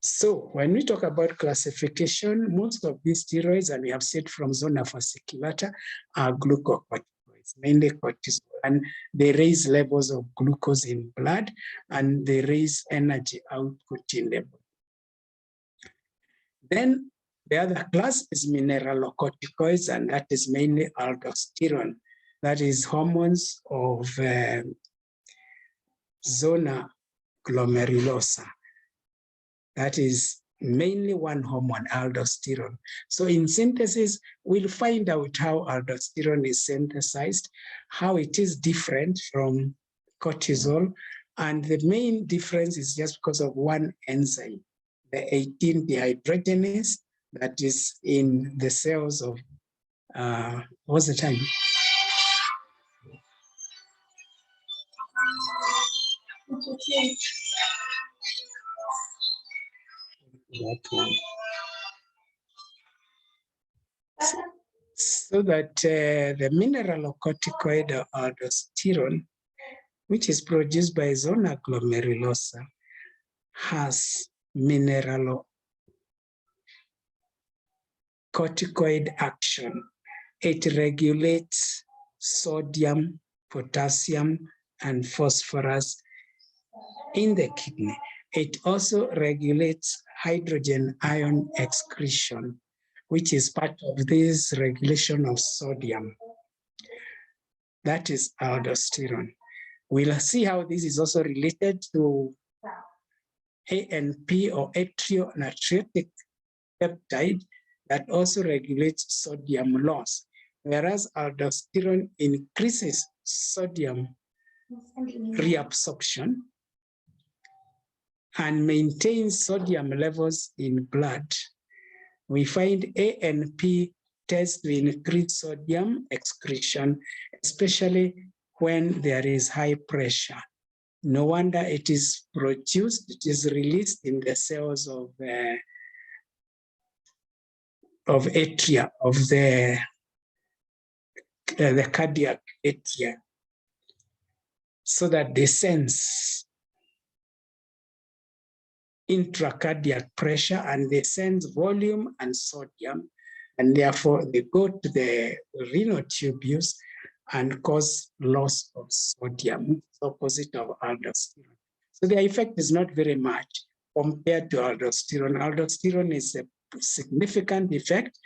So when we talk about classification, most of these steroids, and we have said from zona fasciculata, are glucocorticoids, mainly cortisol, and they raise levels of glucose in blood, and they raise energy output in the body. Then the other class is mineralocorticoids, and that is mainly aldosterone. That is hormones of zona glomerulosa. That is mainly one hormone, aldosterone. So in synthesis, we'll find out how aldosterone is synthesized, how it is different from cortisol. And the main difference is just because of one enzyme, the 18 dehydrogenase, that is in the cells of, what's the time? That one. So that the mineralocorticoid aldosterone, which is produced by zona glomerulosa, has mineralocorticoid action. It regulates sodium, potassium, and phosphorus in the kidney. It also regulates hydrogen ion excretion, which is part of this regulation of sodium. That is aldosterone. We'll see how this is also related to ANP, or atrionatriuretic peptide, that also regulates sodium loss, whereas aldosterone increases sodium reabsorption and maintains sodium levels in blood. We find ANP tends to increase sodium excretion, especially when there is high pressure. No wonder it is produced, it is released in the cells of atria, of the cardiac atria, so that they sense intracardiac pressure and they sense volume and sodium, and therefore they go to the renal tubules and cause loss of sodium, opposite of aldosterone. So the effect is not very much compared to aldosterone. Aldosterone is a significant effect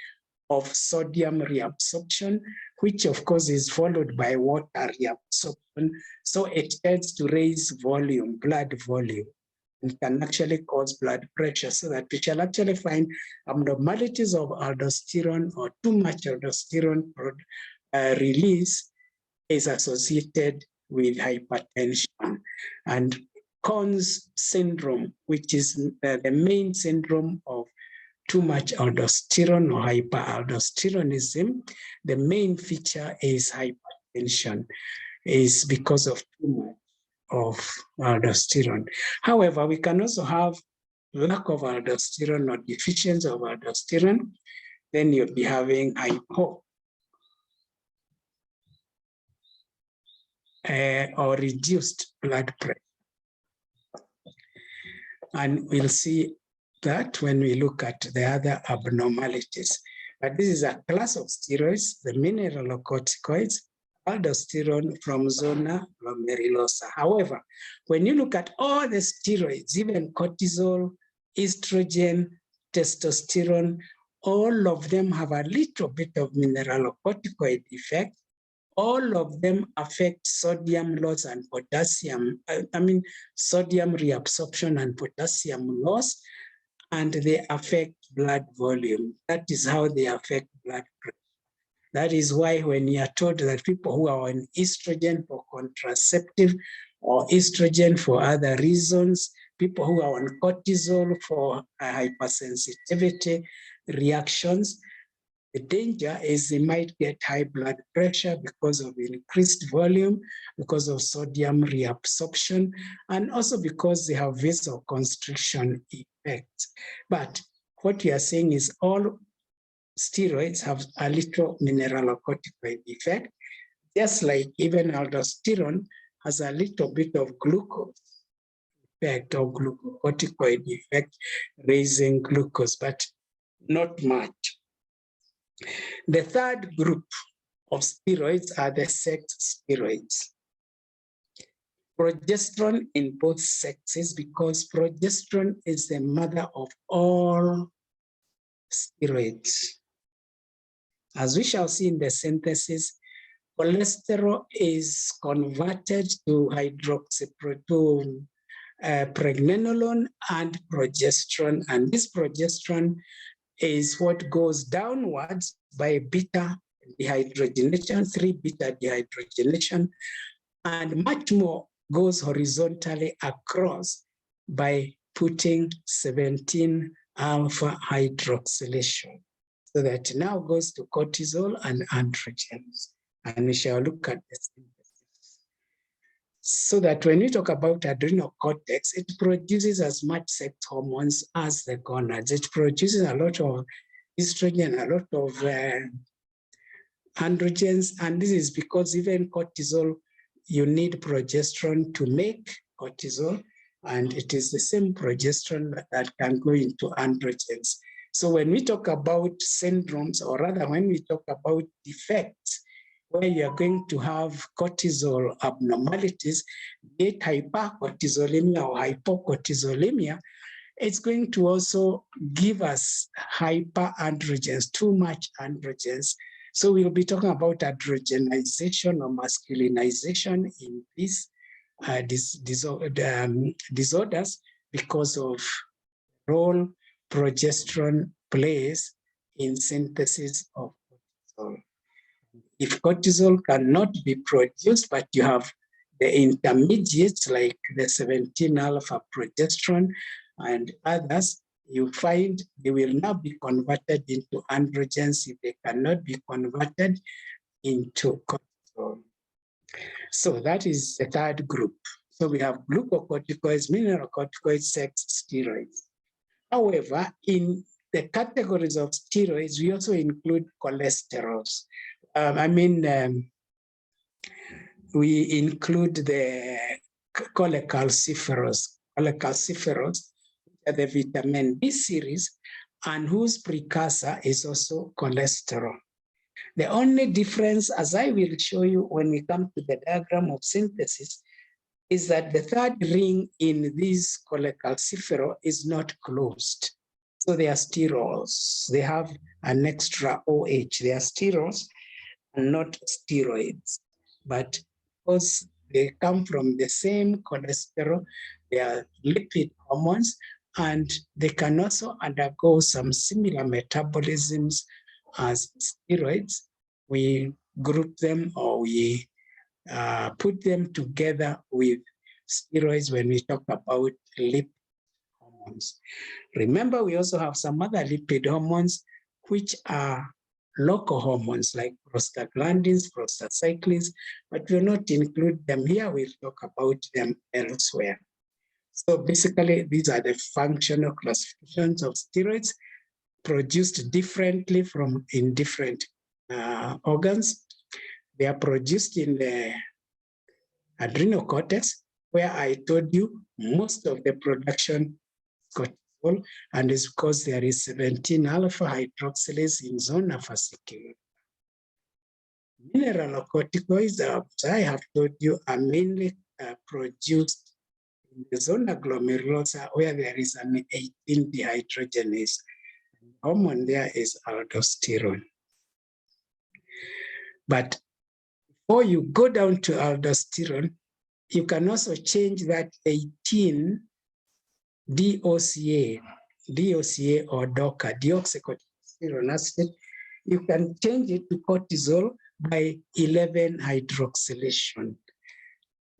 of sodium reabsorption, which of course is followed by water reabsorption. So it tends to raise volume, blood volume, and can actually cause blood pressure, so that we shall actually find abnormalities of aldosterone or too much aldosterone release is associated with hypertension. And Conn's syndrome, which is the main syndrome of too much aldosterone or hyperaldosteronism, the main feature is hypertension, is because of too much of aldosterone. However, we can also have lack of aldosterone or deficiency of aldosterone. Then you'll be having hypo or reduced blood pressure. And we'll see that when we look at the other abnormalities. But this is a class of steroids, the mineralocorticoids, aldosterone from zona glomerulosa. However, when you look at all the steroids, even cortisol, estrogen, testosterone, all of them have a little bit of mineralocorticoid effect. All of them affect sodium loss and potassium, sodium reabsorption and potassium loss, and they affect blood volume. That is how they affect blood pressure. That is why when you are told that people who are on estrogen for contraceptive or estrogen for other reasons, people who are on cortisol for hypersensitivity reactions, the danger is they might get high blood pressure because of increased volume, because of sodium reabsorption, and also because they have vasoconstriction effects. But what we are saying is all steroids have a little mineralocorticoid effect, just like even aldosterone has a little bit of glucose effect or glucocorticoid effect, raising glucose, but not much. The third group of steroids are the sex steroids. Progesterone in both sexes, because progesterone is the mother of all steroids. As we shall see in the synthesis, cholesterol is converted to pregnenolone and progesterone, and this progesterone is what goes downwards by beta dehydrogenation, 3-beta dehydrogenation, and much more goes horizontally across by putting 17-alpha hydroxylation. So that now goes to cortisol and androgens. And we shall look at the synthesis. So that when we talk about adrenal cortex, it produces as much sex hormones as the gonads. It produces a lot of estrogen, a lot of androgens, and this is because even cortisol, you need progesterone to make cortisol, and it is the same progesterone that can go into androgens. So when we talk about syndromes, or rather when we talk about defects, where you are going to have cortisol abnormalities, be it hypercortisolemia or hypocortisolemia, it's going to also give us hyperandrogens, too much androgens. So we'll be talking about androgenization or masculinization in these disorders because of role progesterone plays in synthesis of cortisol. If cortisol cannot be produced, but you have the intermediates like the 17-alpha progesterone and others, you find they will now be converted into androgens if they cannot be converted into cortisol. So that is the third group. So we have glucocorticoids, mineralocorticoids, sex steroids. However, in the categories of steroids, we also include cholesterols. We include the cholecalciferols. Cholecalciferols are the vitamin B series, and whose precursor is also cholesterol. The only difference, as I will show you when we come to the diagram of synthesis, is that the third ring in this cholecalciferol is not closed. So they are sterols. They have an extra OH. They are sterols and not steroids. But because they come from the same cholesterol, they are lipid hormones, and they can also undergo some similar metabolisms as steroids. We group them, or we put them together with steroids when we talk about lipid hormones. Remember, we also have some other lipid hormones which are local hormones like prostaglandins, prostacyclins, but we'll not include them here. We'll talk about them elsewhere. So basically, these are the functional classifications of steroids produced differently in different organs. They are produced in the adrenal cortex, where I told you most of the production is cortisol, and it's because there is 17-alpha hydroxylase in zona fasciculata. Mineralocorticoids, I have told you, are mainly produced in the zona glomerulosa, where there is an 18 dehydrogenase. The hormone there is aldosterone. But before you go down to aldosterone, you can also change that 18 DOCA or DOCA, deoxycorticosterone acid. You can change it to cortisol by 11 hydroxylation.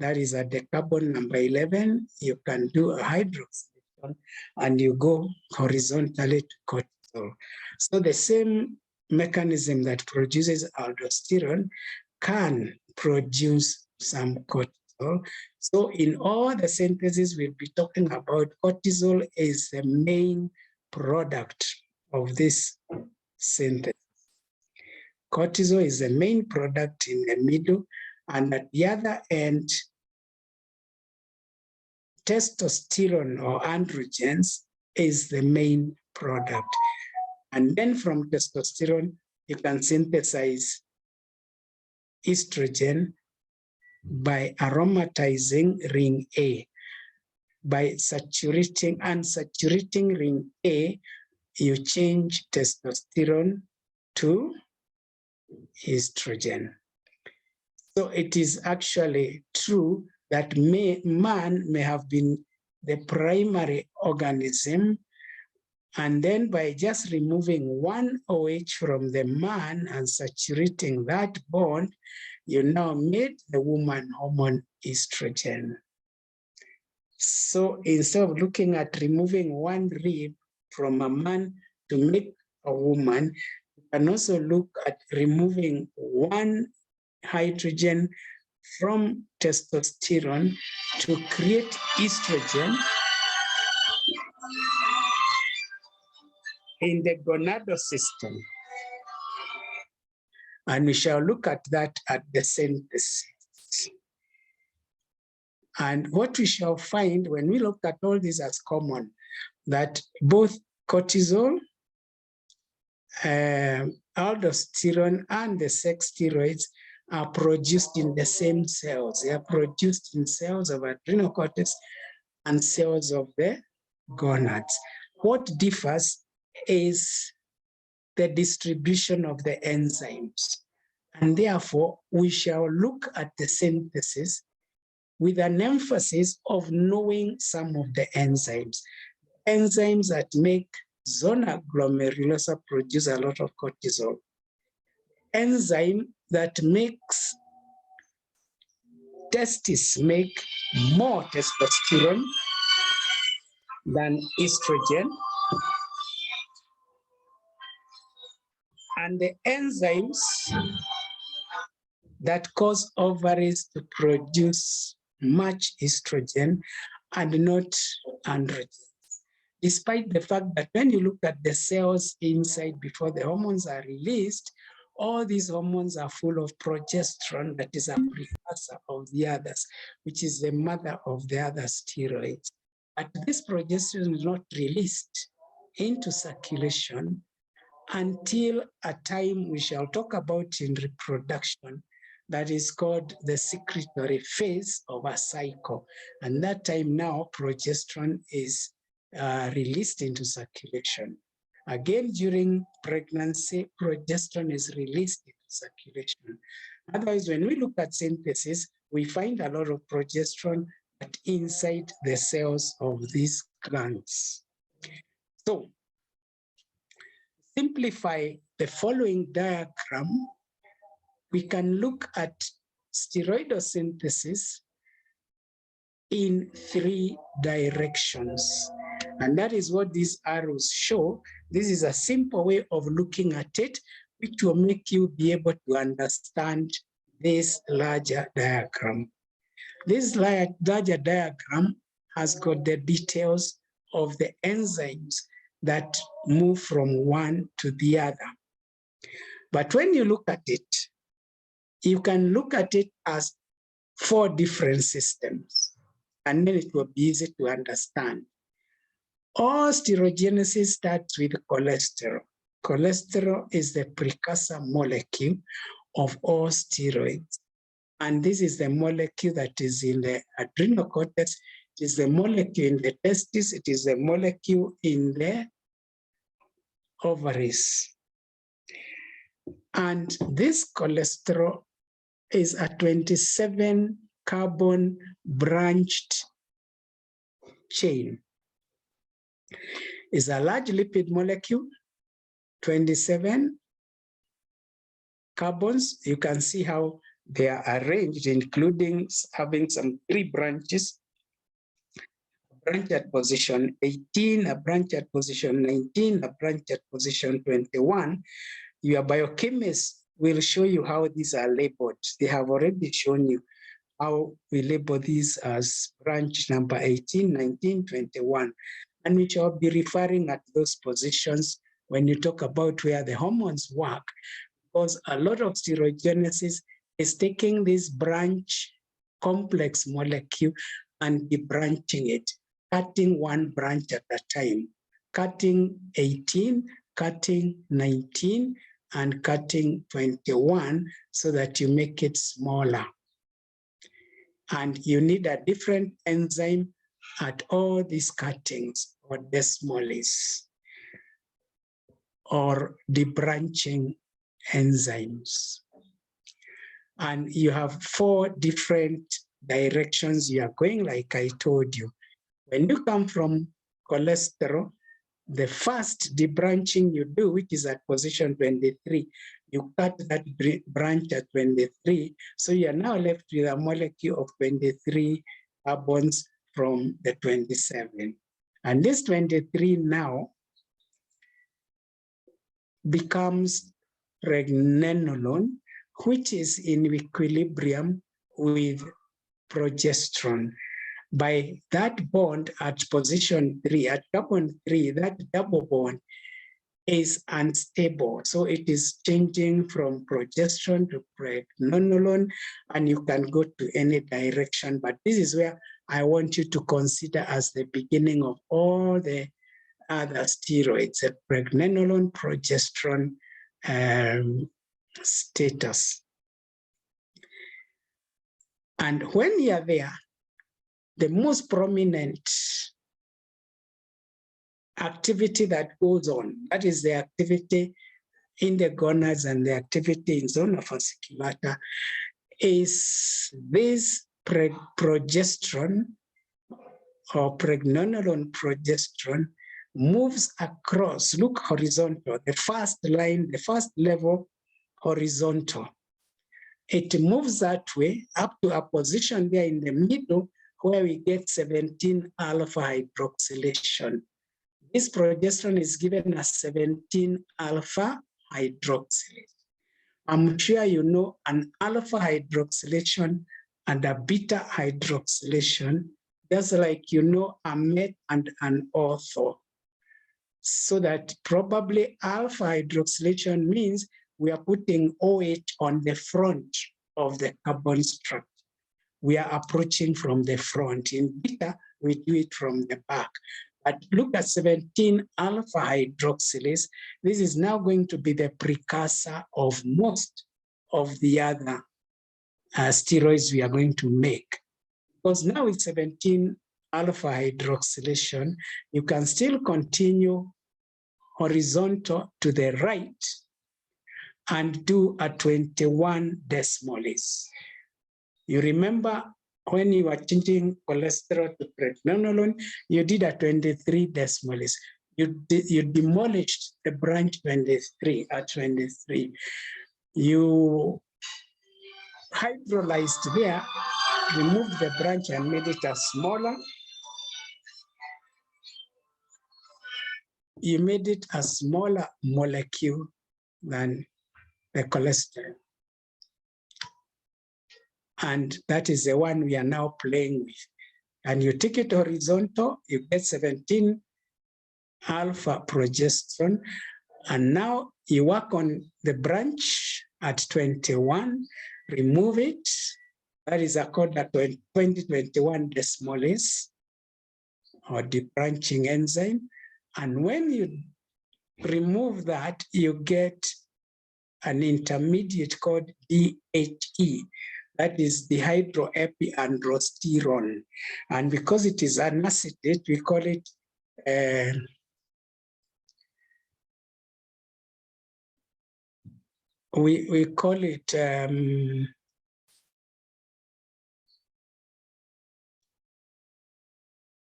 That is at the carbon number 11, you can do a hydroxylation and you go horizontally to cortisol. So the same mechanism that produces aldosterone can produce some cortisol. So in all the synthesis we'll be talking about, cortisol is the main product of this synthesis. Cortisol is the main product in the middle, and at the other end, testosterone or androgens is the main product. And then from testosterone, you can synthesize estrogen by aromatizing ring A. By unsaturating ring A, you change testosterone to estrogen. So it is actually true that man may have been the primary organism, and then by just removing one OH from the man and saturating that bond, you now made the woman hormone estrogen. So instead of looking at removing one rib from a man to make a woman, you can also look at removing one hydrogen from testosterone to create estrogen in the gonadal system. And we shall look at that at the synthesis. And what we shall find when we look at all these as common, that both cortisol, aldosterone, and the sex steroids are produced in the same cells. They are produced in cells of adrenocortex and cells of the gonads. What differs is the distribution of the enzymes. And therefore, we shall look at the synthesis with an emphasis of knowing some of the enzymes. Enzymes that make zona glomerulosa produce a lot of cortisol. Enzyme that makes testes make more testosterone than estrogen. And the enzymes that cause ovaries to produce much estrogen and not androgens. Despite the fact that when you look at the cells inside before the hormones are released, all these hormones are full of progesterone, that is a precursor of the others, which is the mother of the other steroids. But this progesterone is not released into circulation until a time we shall talk about in reproduction that is called the secretory phase of a cycle. And that time now, progesterone is released into circulation. Again, during pregnancy, progesterone is released into circulation. Otherwise, when we look at synthesis, we find a lot of progesterone inside the cells of these glands. So, simplify the following diagram, we can look at steroidosynthesis in 3 directions. And that is what these arrows show. This is a simple way of looking at it, which will make you be able to understand this larger diagram. This larger diagram has got the details of the enzymes that move from one to the other. But when you look at it, you can look at it as 4 different systems, and then it will be easy to understand. All steroidogenesis starts with cholesterol. Cholesterol is the precursor molecule of all steroids. And this is the molecule that is in the adrenocortex. It is the molecule in the testes. It is the molecule in the ovaries. And this cholesterol is a 27 carbon branched chain. It's a large lipid molecule, 27 carbons. You can see how they are arranged, including having some 3 branches. A branch at position 18, a branch at position 19, a branch at position 21. Your biochemist will show you how these are labeled. They have already shown you how we label these as branch number 18, 19, 21. And we shall be referring at those positions when you talk about where the hormones work, because a lot of steroidogenesis is taking this branch complex molecule and debranching it, cutting one branch at a time, cutting 18, cutting 19, and cutting 21 so that you make it smaller. And you need a different enzyme at all these cuttings or desmoles or debranching enzymes. And you have 4 different directions you are going, like I told you. When you come from cholesterol, the first debranching you do, which is at position 23, you cut that branch at 23. So you are now left with a molecule of 23 carbons from the 27. And this 23 now becomes pregnenolone, which is in equilibrium with progesterone. By that bond at position 3, at carbon 3, that double bond is unstable. So it is changing from progesterone to pregnenolone, and you can go to any direction. But this is where I want you to consider as the beginning of all the other steroids, the pregnenolone, progesterone status. And when you are there, the most prominent activity that goes on, that is the activity in the gonads and the activity in zona fasciculata, is this progesterone or pregnenolone progesterone moves across, look horizontal, the first line, the first level horizontal. It moves that way up to a position there in the middle where we get 17 alpha hydroxylation. This progesterone is given as 17 alpha hydroxylation. I'm sure you know an alpha hydroxylation and a beta hydroxylation, just like you know a met and an ortho. So that probably alpha hydroxylation means we are putting OH on the front of the carbon structure. We are approaching from the front. In beta, we do it from the back. But look at 17 alpha hydroxylase. This is now going to be the precursor of most of the other steroids we are going to make. Because now with 17 alpha hydroxylation, you can still continue horizontal to the right and do a 21 desmoles. You remember when you were changing cholesterol to pregnenolone, you did a 23 desmoles. You demolished the branch 23 at 23. You hydrolyzed there, removed the branch and made it a smaller. You made it a smaller molecule than the cholesterol. And that is the one we are now playing with. And you take it horizontal, you get 17 alpha progesterone, and now you work on the branch at 21, remove it. That is called a 2021 desmoles or debranching enzyme. And when you remove that, you get an intermediate called DHE. That is dehydroepiandrosterone. And because it is an acetate, we call it we call it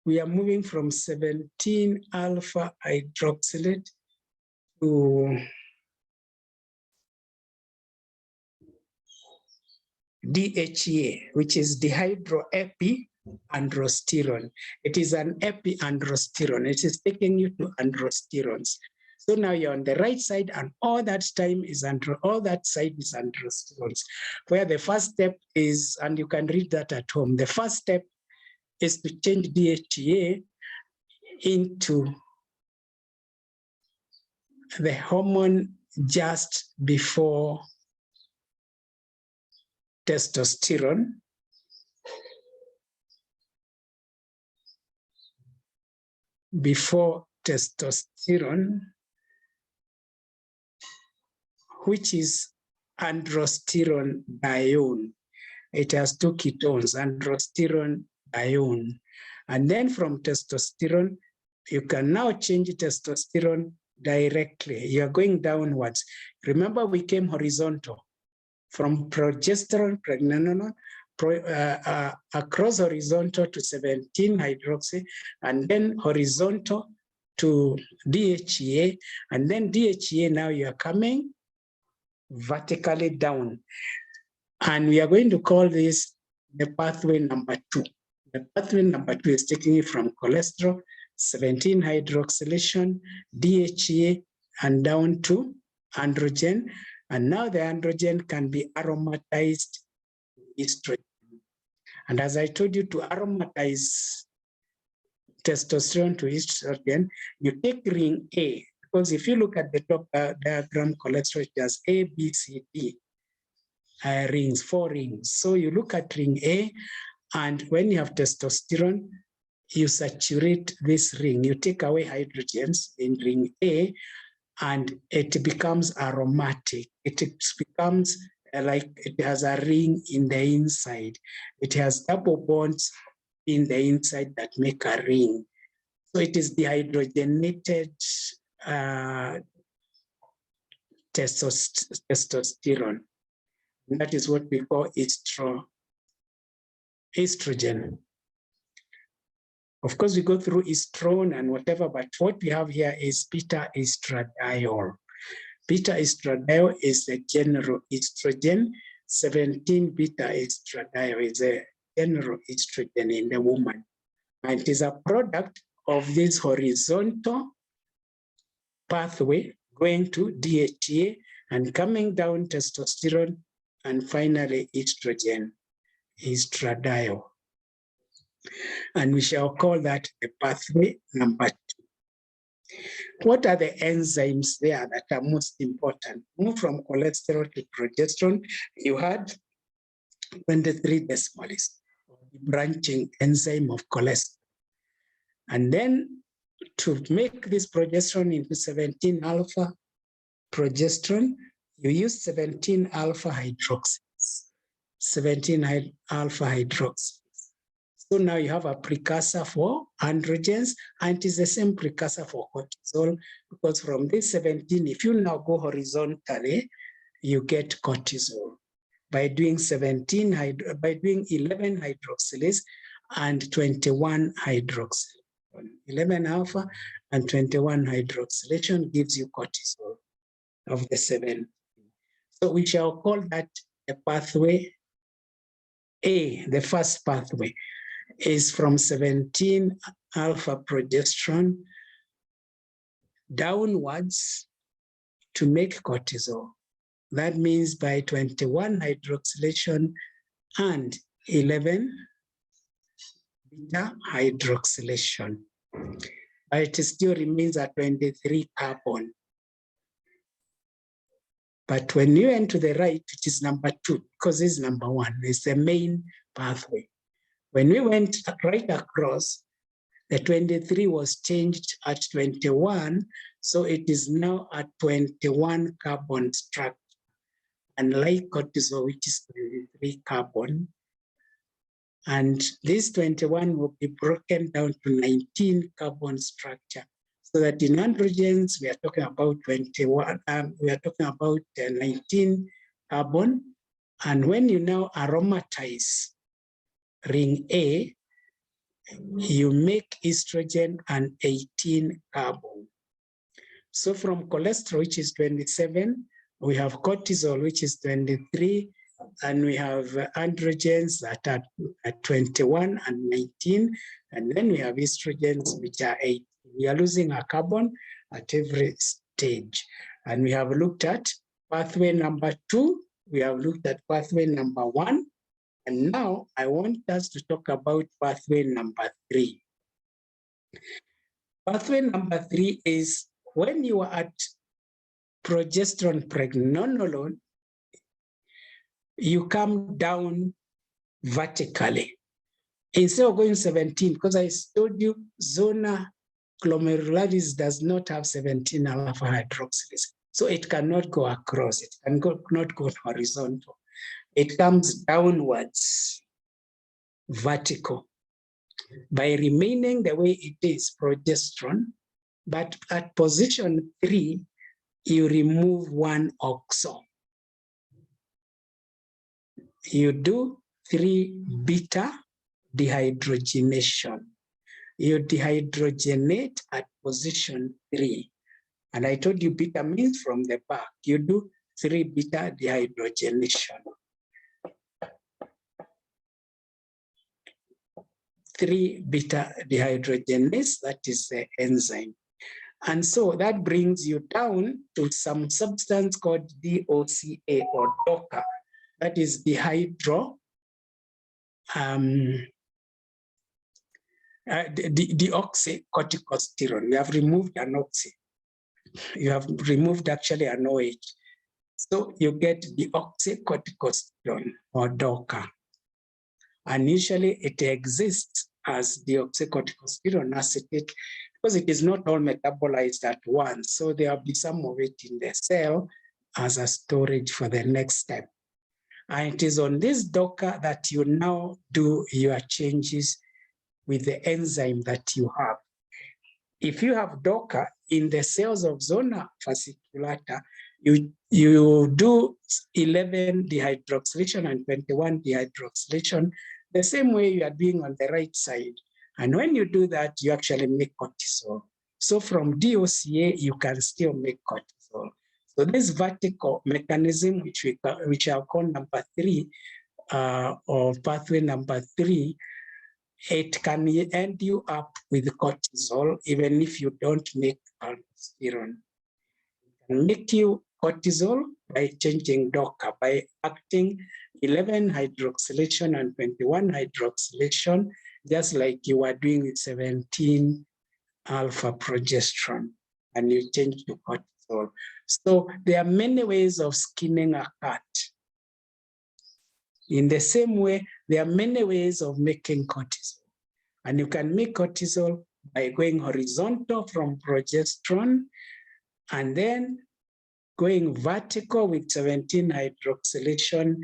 we are moving from 17 alpha hydroxylate to DHEA, which is dehydroepiandrosterone. It is an epiandrosterone. It is taking you to androsterones. So now you're on the right side, and all that time is all that side is androsterones. Where the first step is, and you can read that at home. The first step is to change DHEA into the hormone just before testosterone. before testosterone, which is androstenedione. It has two ketones, androstenedione. And then from testosterone, you can now change testosterone directly. You are going downwards. Remember, we came horizontal from progesterone, pregnenolone, across horizontal to 17-hydroxy, and then horizontal to DHEA, and then DHEA, now you are coming vertically down. And we are going to call this the pathway number 2. The pathway number 2 is taking it from cholesterol, 17-hydroxylation, DHEA, and down to androgen. And now the androgen can be aromatized estrogen. And as I told you, to aromatize testosterone to estrogen, you take ring A, because if you look at the top diagram, cholesterol, it has A, B, C, D rings, 4 rings. So you look at ring A, and when you have testosterone, you saturate this ring. You take away hydrogens in ring A, and it becomes aromatic. It becomes like it has a ring in the inside. It has double bonds in the inside that make a ring. So it is dehydrogenated testosterone. And that is what we call estrogen. Of course, we go through estrone and whatever, but what we have here is beta-estradiol. Beta-estradiol is the general estrogen. 17-beta-estradiol is a general estrogen in the woman. And it is a product of this horizontal pathway going to DHEA and coming down testosterone and finally estrogen, estradiol. And we shall call that the pathway number 2. What are the enzymes there that are most important? Move from cholesterol to progesterone. You had 23 decimals of the branching enzyme of cholesterol. And then to make this progesterone into 17-alpha progesterone, you use 17-alpha hydroxylase. 17-alpha hydroxylase. So now you have a precursor for androgens, and it is the same precursor for cortisol, because from this 17, if you now go horizontally, you get cortisol by doing 11 hydroxylase and 21 hydroxylase. 11 alpha and 21 hydroxylation gives you cortisol of the 7. So we shall call that a pathway A. The first pathway is from 17-alpha progesterone downwards to make cortisol. That means by 21 hydroxylation and 11 beta hydroxylation. But it still remains at 23 carbon. But when you enter to the right, which is number 2, because this is number 1, it's the main pathway. When we went right across, the 23 was changed at 21, so it is now at 21 carbon structure. Unlike cortisol, which is 23 carbon. And this 21 will be broken down to 19 carbon structure. So that in androgens, we are talking about 21, we are talking about 19 carbon. And when you now aromatize ring A, you make estrogen and 18 carbon. So from cholesterol, which is 27, we have cortisol, which is 23, and we have androgens that are at 21 and 19, and then we have estrogens, which are 8. We are losing a carbon at every stage. And we have looked at pathway number 2, we have looked at pathway number 1, and now I want us to talk about pathway number 3. Pathway number 3 is when you are at progesterone pregnenolone, you come down vertically. Instead of going 17, because I told you zona glomerulus does not have 17 alpha hydroxylase. So it cannot go across, it cannot go horizontal. It comes downwards, vertical, by remaining the way it is, progesterone. But at position 3, you remove one oxo. You do 3-beta dehydrogenation. You dehydrogenate at position 3. And I told you beta means from the back. You do 3-beta dehydrogenation. 3-beta dehydrogenase, that is the enzyme. And so that brings you down to some substance called DOCA or DOCA, that is deoxycorticosterone. You have removed an oxy. You have removed actually an OH. So you get deoxycorticosterone or DOCA. And usually it exists as deoxycorticosterone acetate because it is not all metabolized at once. So there will be some of it in the cell as a storage for the next step. And it is on this DOCA that you now do your changes with the enzyme that you have. If you have DOCA in the cells of zona fasciculata, you do 11 dehydroxylation and 21 dehydroxylation the same way you are doing on the right side. And when you do that, you actually make cortisol. So from DOCA, you can still make cortisol. So this vertical mechanism, which I'll call number 3, or pathway number 3, it can end you up with cortisol, even if you don't make aldosterone. It can make you cortisol by changing DOCA, by acting 11 hydroxylation and 21 hydroxylation, just like you are doing with 17 alpha progesterone, and you change to cortisol. So there are many ways of skinning a cat. In the same way, there are many ways of making cortisol. And you can make cortisol by going horizontal from progesterone and then going vertical with 17 hydroxylation,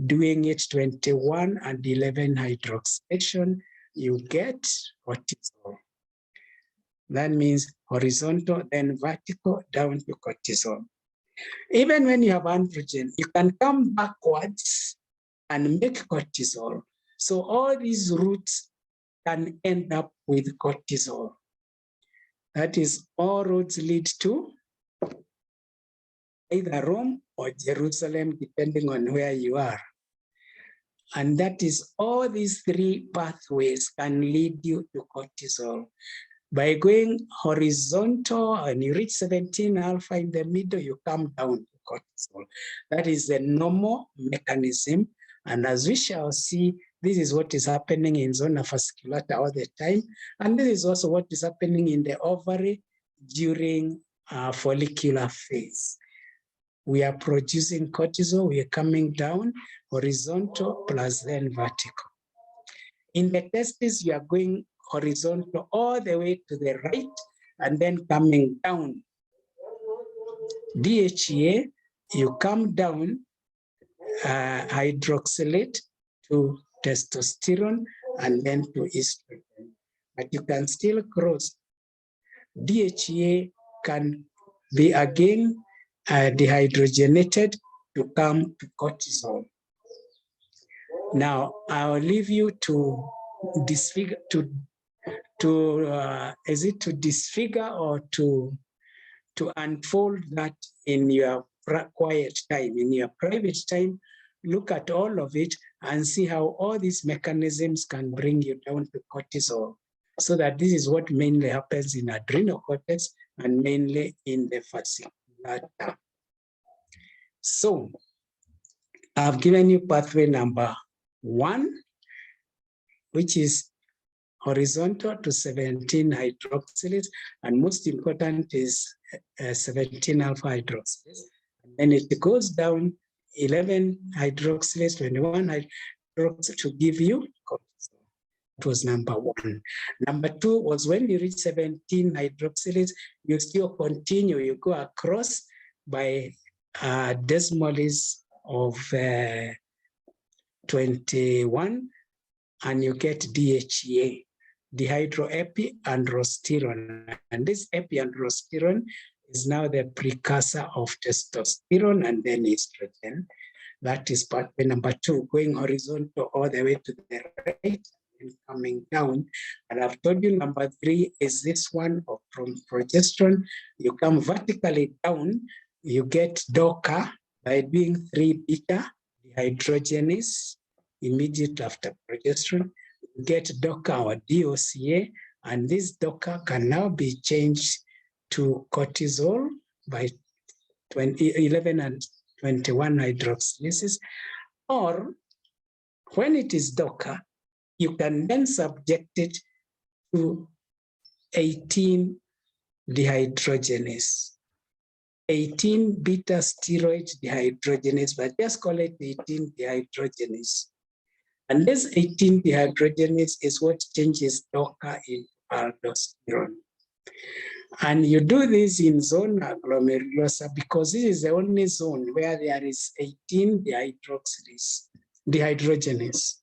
doing it 21 and 11 hydroxylation, you get cortisol. That means horizontal, then vertical, down to cortisol. Even when you have androgen, you can come backwards and make cortisol. So all these routes can end up with cortisol. That is, all roads lead to either Rome or Jerusalem, depending on where you are. And that is, all these 3 pathways can lead you to cortisol. By going horizontal and you reach 17 alpha in the middle, you come down to cortisol. That is the normal mechanism. And as we shall see, this is what is happening in zona fasciculata all the time. And this is also what is happening in the ovary during follicular phase. We are producing cortisol, we are coming down horizontal plus then vertical. In the testes, you are going horizontal all the way to the right and then coming down. DHEA, you come down, hydroxylate to testosterone and then to estrogen. But you can still cross. DHEA can be again dehydrogenated to come to cortisol. Now, I'll leave you to disfigure, is it to disfigure or to unfold that in your quiet time, in your private time. Look at all of it and see how all these mechanisms can bring you down to cortisol. So that this is what mainly happens in adrenal cortex and mainly in the fasciculata. So I've given you pathway number 1, which is horizontal to 17 hydroxylase, and most important is 17 alpha hydroxylase. And it goes down 11 hydroxylase, 21 hydroxylase to give you cortisol. That was number one. Number two was when you reach 17 hydroxylase, you still continue, you go across by desmolase of 21, and you get DHEA, dihydroepiandrosterone. And this epiandrosterone is now the precursor of testosterone and then estrogen. That is pathway number two, going horizontal all the way to the right and coming down. And I've told you number three is this one from progesterone. You come vertically down, you get DOCA by doing 3-beta dehydrogenase immediately after progesterone. You get DOCA or DOCA, and this DOCA can now be changed to cortisol by 11 and 21 hydroxylases, or when it is DOCA, you can then subject it to 18 dehydrogenase, 18 beta steroid dehydrogenase, but just call it 18 dehydrogenase. And this 18 dehydrogenase is what changes DOCA into aldosterone. And you do this in zona glomerulosa because this is the only zone where there is 18 dehydrogenase.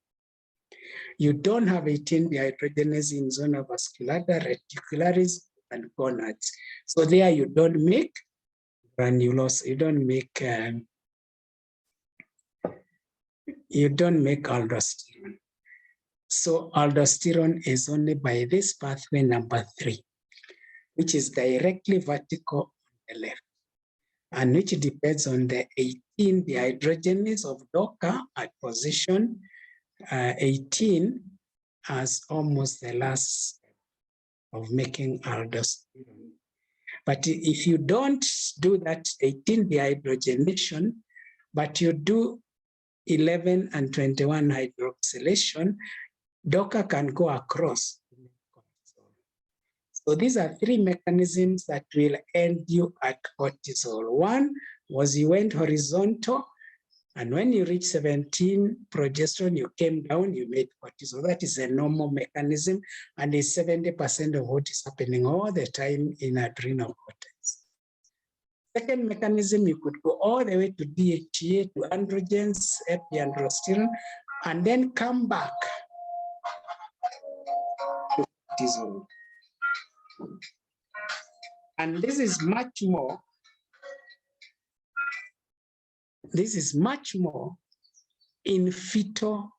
You don't have 18 dehydrogenase in zona vasculata, reticularis, and gonads. So there you don't make granulosa, you don't make aldosterone. So aldosterone is only by this pathway number 3, which is directly vertical on the left, and which depends on the 18 dehydrogenase of DOCA at position 18 as almost the last step of making aldosterone. But if you don't do that 18 dehydrogenation, but you do 11 and 21 hydroxylation, DOCA can go across. So these are 3 mechanisms that will end you at cortisol. One was you went horizontal, and when you reach 17 progesterone, you came down, you made cortisol. That is a normal mechanism, and is 70% of what is happening all the time in adrenal cortex. Second mechanism, you could go all the way to DHEA, to androgens, epiandrosterone, and then come back to cortisol. And this is much more in fetal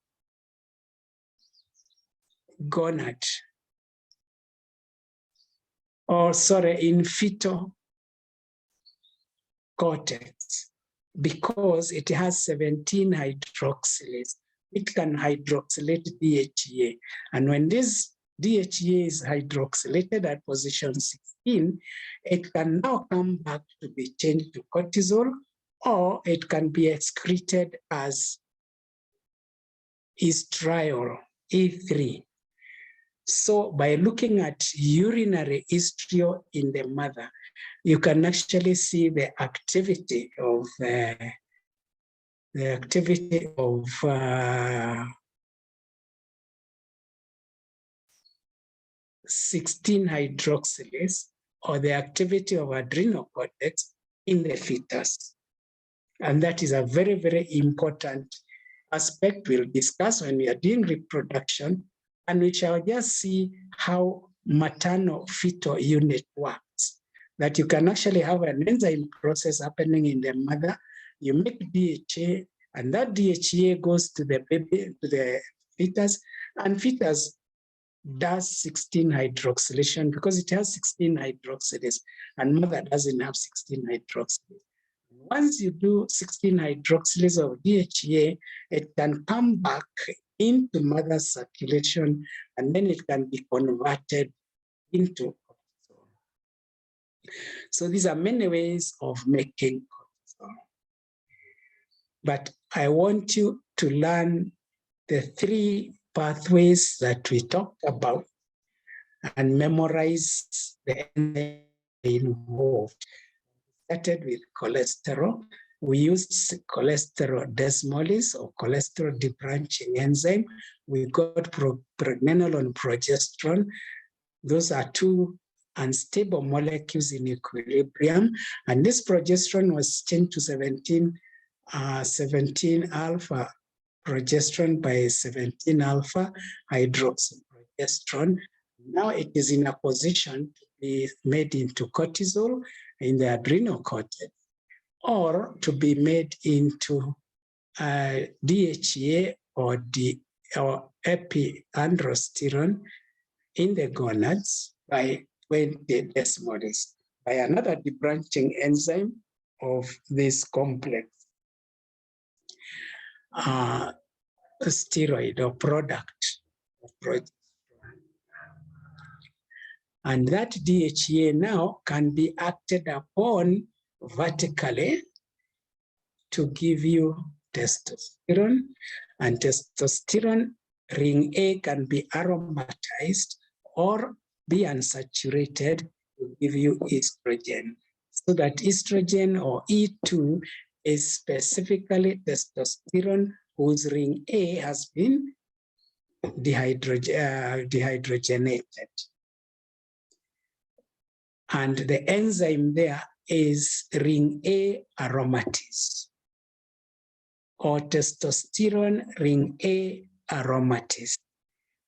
gonad, in fetal cortex, because it has 17 hydroxylase. It can hydroxylate DHEA. And when this DHEA is hydroxylated at position 16, it can now come back to be changed to cortisol, or it can be excreted as estriol, E3. So by looking at urinary estriol in the mother, you can actually see the activity of 16 hydroxylase, or the activity of adrenal cortex in the fetus. And that is a very, very important aspect we'll discuss when we are doing reproduction, and we shall just see how maternal fetal unit works. That you can actually have an enzyme process happening in the mother. You make DHA, and that DHA goes to the baby, to the fetus, and fetus does 16 hydroxylation because it has 16 hydroxylase, and mother doesn't have 16 hydroxylase. Once you do 16 hydroxylase of DHA, it can come back into mother's circulation, and then it can be converted into cortisol. So these are many ways of making cortisol. But I want you to learn the 3 pathways that we talked about and memorize the enzyme involved. Started with cholesterol, We used cholesterol desmolase or cholesterol debranching enzyme. We got pregnenolone progesterone. Those are two unstable molecules in equilibrium. And this progesterone was changed to 17 alpha progesterone by 17 alpha hydroxyprogesterone. Now it is in a position to be made into cortisol in the adrenal cortex, or to be made into DHEA or epiandrosterone in the gonads by 20 desmolase, by another debranching enzyme of this complex steroid or product of progesterone. And that DHEA now can be acted upon vertically to give you testosterone, and testosterone ring A can be aromatized or be unsaturated to give you estrogen. So that estrogen or E2 is specifically testosterone whose ring A has been dehydrogenated. And the enzyme there is ring A aromatase, or testosterone ring A aromatase.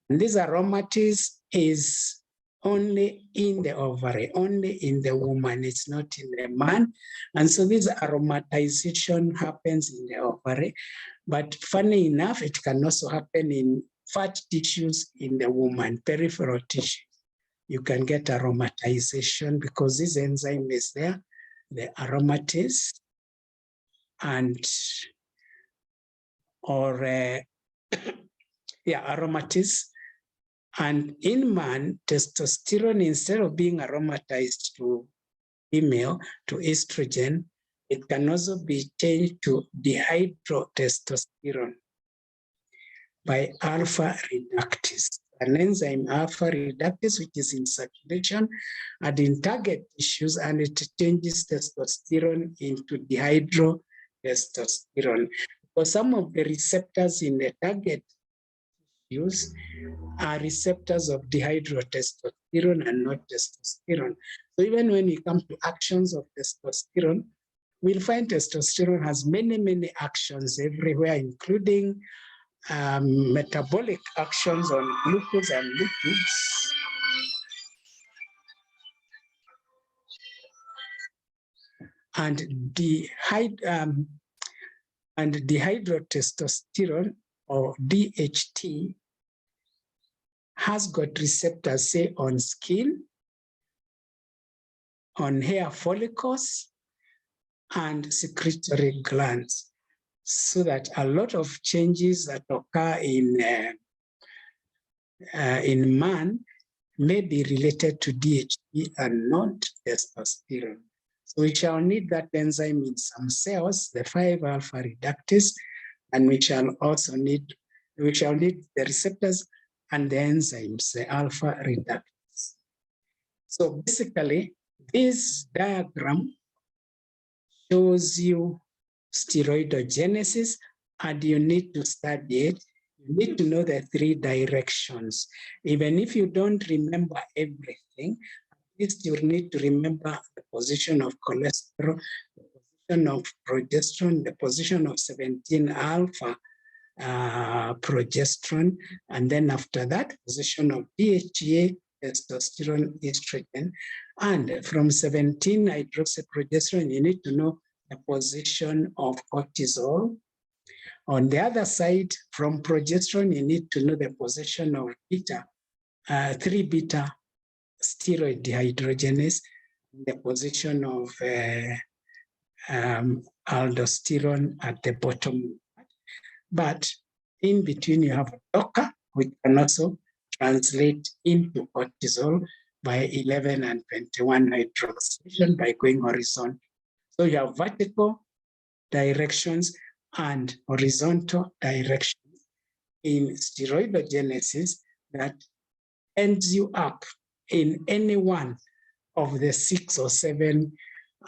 And this aromatase is only in the ovary, only in the woman, it's not in the man. And so this aromatization happens in the ovary, but funny enough, it can also happen in fat tissues in the woman, peripheral tissue. You can get aromatization because this enzyme is there, the aromatase, and aromatase. And in man, testosterone, instead of being aromatized to female, to estrogen, it can also be changed to dehydrotestosterone by alpha reductase, an enzyme alpha reductase, which is in circulation and in target tissues, and it changes testosterone into dehydrotestosterone. Because some of the receptors in the target tissues are receptors of dehydrotestosterone and not testosterone. So even when we come to actions of testosterone, we'll find testosterone has many, many actions everywhere, including metabolic actions on glucose and lipids. And dehydrotestosterone, or DHT, has got receptors, say, on skin, on hair follicles, and secretory glands, so that a lot of changes that occur in man may be related to DHT and not testosterone. So we shall need that enzyme in some cells, the 5-alpha reductase, and we shall need the receptors and the enzymes, the alpha reductase. So basically, this diagram shows you steroidogenesis, and you need to study it. You need to know the 3 directions. Even if you don't remember everything, at least you need to remember the position of cholesterol, the position of progesterone, the position of 17 alpha progesterone, and then after that, position of DHEA, testosterone, estrogen. And from 17 hydroxyprogesterone, you need to know the position of cortisol. On the other side, from progesterone, you need to know the position of 3-beta steroid dehydrogenase, the position of aldosterone at the bottom. But in between, you have a docker, which can also translate into cortisol by 11 and 21 hydroxylation by going horizontal. So you have vertical directions and horizontal directions in steroidogenesis that ends you up in any one of the 6 or 7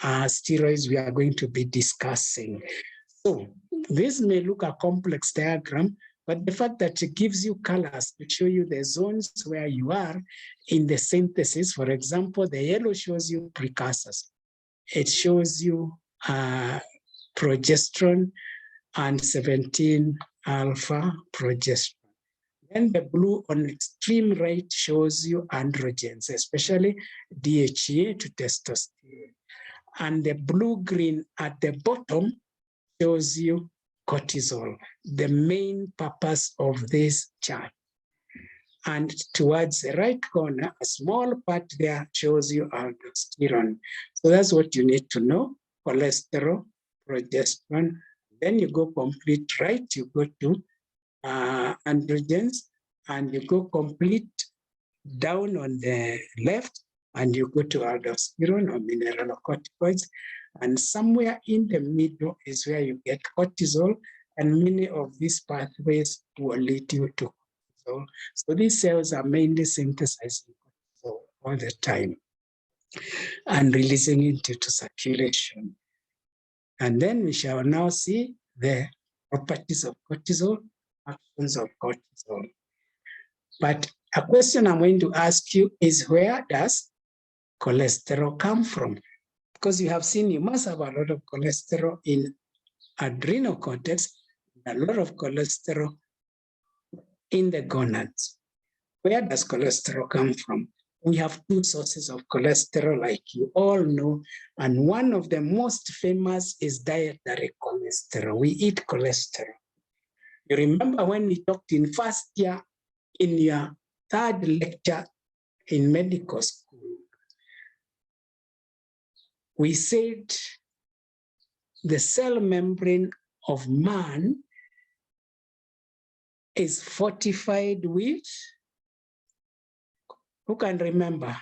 steroids we are going to be discussing. So this may look a complex diagram, but the fact that it gives you colors to show you the zones where you are in the synthesis. For example, the yellow shows you precursors. It shows you progesterone and 17-alpha progesterone. Then the blue on extreme right shows you androgens, especially DHEA to testosterone. And the blue-green at the bottom shows you cortisol, the main purpose of this chart. And towards the right corner, a small part there shows you aldosterone. So that's what you need to know: cholesterol, progesterone. Then you go complete right, you go to androgens, and you go complete down on the left, and you go to aldosterone or mineralocorticoids. And somewhere in the middle is where you get cortisol, and many of these pathways will lead you to cortisol. So these cells are mainly synthesizing cortisol all the time and releasing it into circulation. And then we shall now see the properties of cortisol, actions of cortisol. But a question I'm going to ask you is, where does cholesterol come from? Because you have seen you must have a lot of cholesterol in adrenal cortex, a lot of cholesterol in the gonads. Where does cholesterol come from? We have two sources of cholesterol, like you all know, and one of the most famous is dietary cholesterol. We eat cholesterol. You remember when we talked in first year in your third lecture in medical school, we said the cell membrane of man is fortified with, who can remember?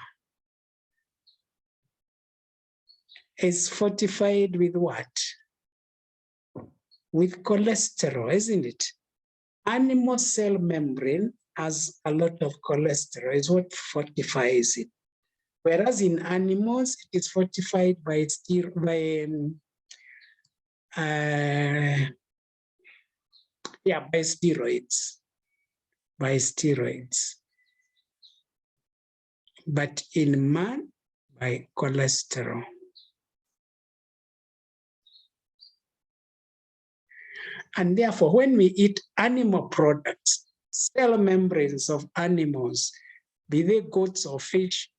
Is fortified with what? With cholesterol, isn't it? Animal cell membrane has a lot of cholesterol, is what fortifies it. Whereas in animals, it is fortified by steroids. By steroids. But in man, by cholesterol. And therefore, when we eat animal products, cell membranes of animals, be they goats or fish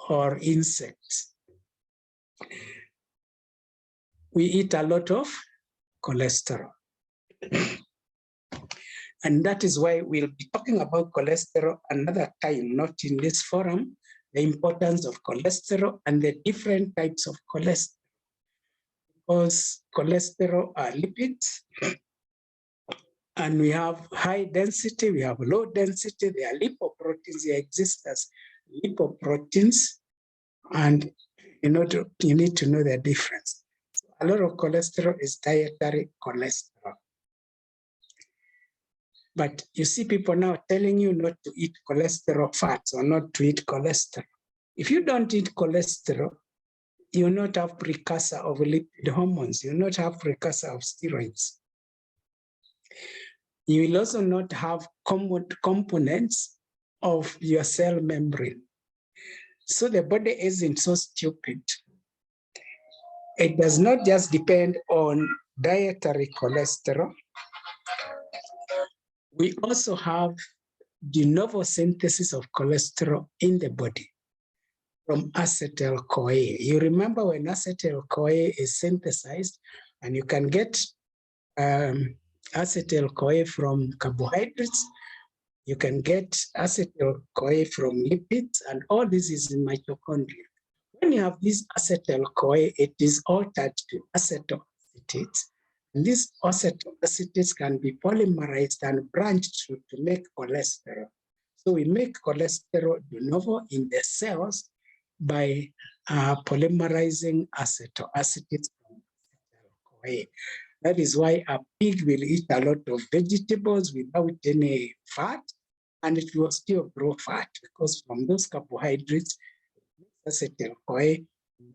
or insects, we eat a lot of cholesterol. And that is why we'll be talking about cholesterol another time, not in this forum, the importance of cholesterol and the different types of cholesterol. Because cholesterol are lipids, and we have high density, we have low density, they are lipoproteins, they exist as lipoproteins, and you need to know the difference. So a lot of cholesterol is dietary cholesterol. But you see people now telling you not to eat cholesterol fats or not to eat cholesterol. If you don't eat cholesterol, you will not have precursor of lipid hormones. You will not have precursor of steroids. You will also not have components of your cell membrane. So the body isn't so stupid. It does not just depend on dietary cholesterol. We also have de novo synthesis of cholesterol in the body from acetyl-CoA. You remember when acetyl-CoA is synthesized, and you can get acetyl-CoA from carbohydrates, you can get acetyl-CoA from lipids, and all this is in mitochondria. When you have this acetyl-CoA, it is altered to acetoacetate. And these acetoacetates can be polymerized and branched to make cholesterol. So we make cholesterol de novo in the cells by polymerizing acetoacetates from acetyl-CoA. That is why a pig will eat a lot of vegetables without any fat, and it will still grow fat, because from those carbohydrates, acetyl-CoA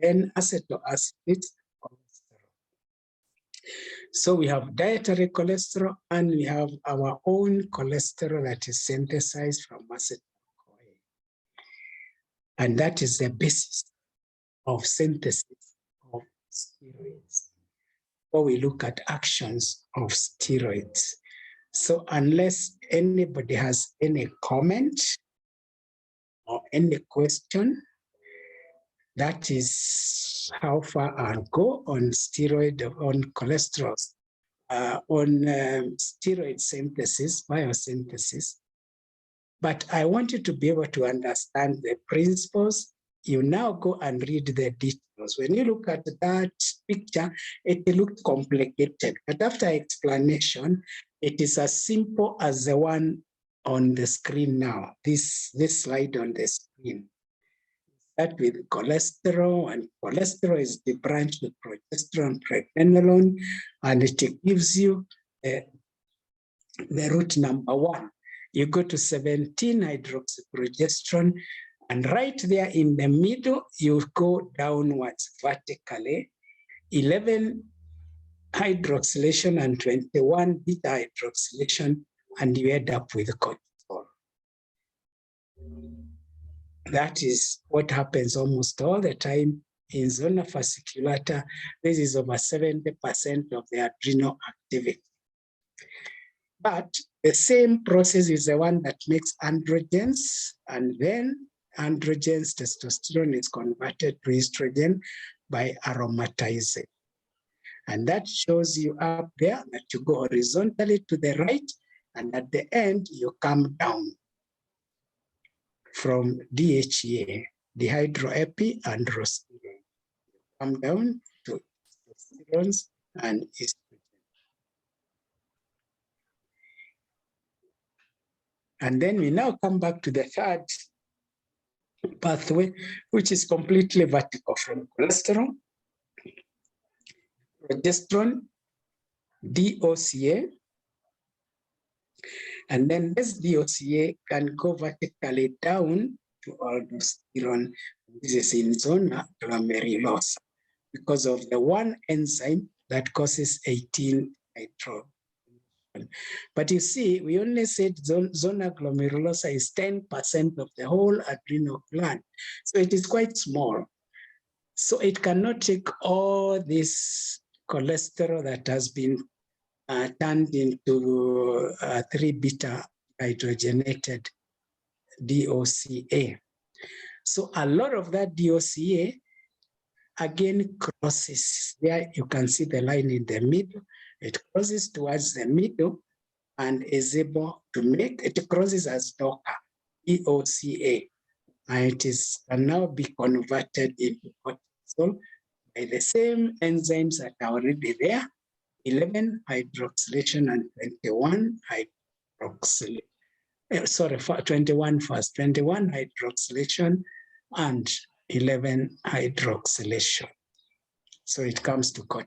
then acetoacetate cholesterol. So we have dietary cholesterol and we have our own cholesterol that is synthesized from acetyl-CoA. And that is the basis of synthesis of steroids. Or we look at actions of steroids. So unless anybody has any comment or any question, that is how far I'll go on steroid, on cholesterol, on steroid synthesis, biosynthesis. But I want you to be able to understand the principles. You now go and read the details. When you look at that picture, it looked complicated. But after explanation, it is as simple as the one on the screen now, this slide on the screen. Start with cholesterol, and cholesterol is the branch with progesterone, pregnenolone, and it gives you the root number 1. You go to 17-hydroxyprogesterone, and right there in the middle, you go downwards vertically, 11-hydroxylation and 21-beta-hydroxylation, and you end up with cortisol. That is what happens almost all the time in zona fasciculata. This is over 70% of the adrenal activity. But the same process is the one that makes androgens, and then androgens, testosterone is converted to estrogen by aromatizing. And that shows you up there that you go horizontally to the right, and at the end, you come down from DHEA, dehydroepiandrosterone. Come down to testosterone and estrogen. And then we now come back to the third pathway, which is completely vertical from cholesterol, progesterone, DOCA, and then this DOCA can go vertically down to aldosterone. This is in zona glomerulosa because of the one enzyme that causes 18-hydro. But you see, we only said zona glomerulosa is 10% of the whole adrenal gland. So it is quite small. So it cannot take all this cholesterol that has been turned into 3-beta hydrogenated DOCA. So a lot of that DOCA again crosses. There you can see the line in the middle. It crosses towards the middle and is able to make, it crosses as DOCA, DOCA, and it can now be converted into cortisol by the same enzymes that are already there, 11-hydroxylation and 21-hydroxylation. 21 first, 21-hydroxylation and 11-hydroxylation. So it comes to cortisol.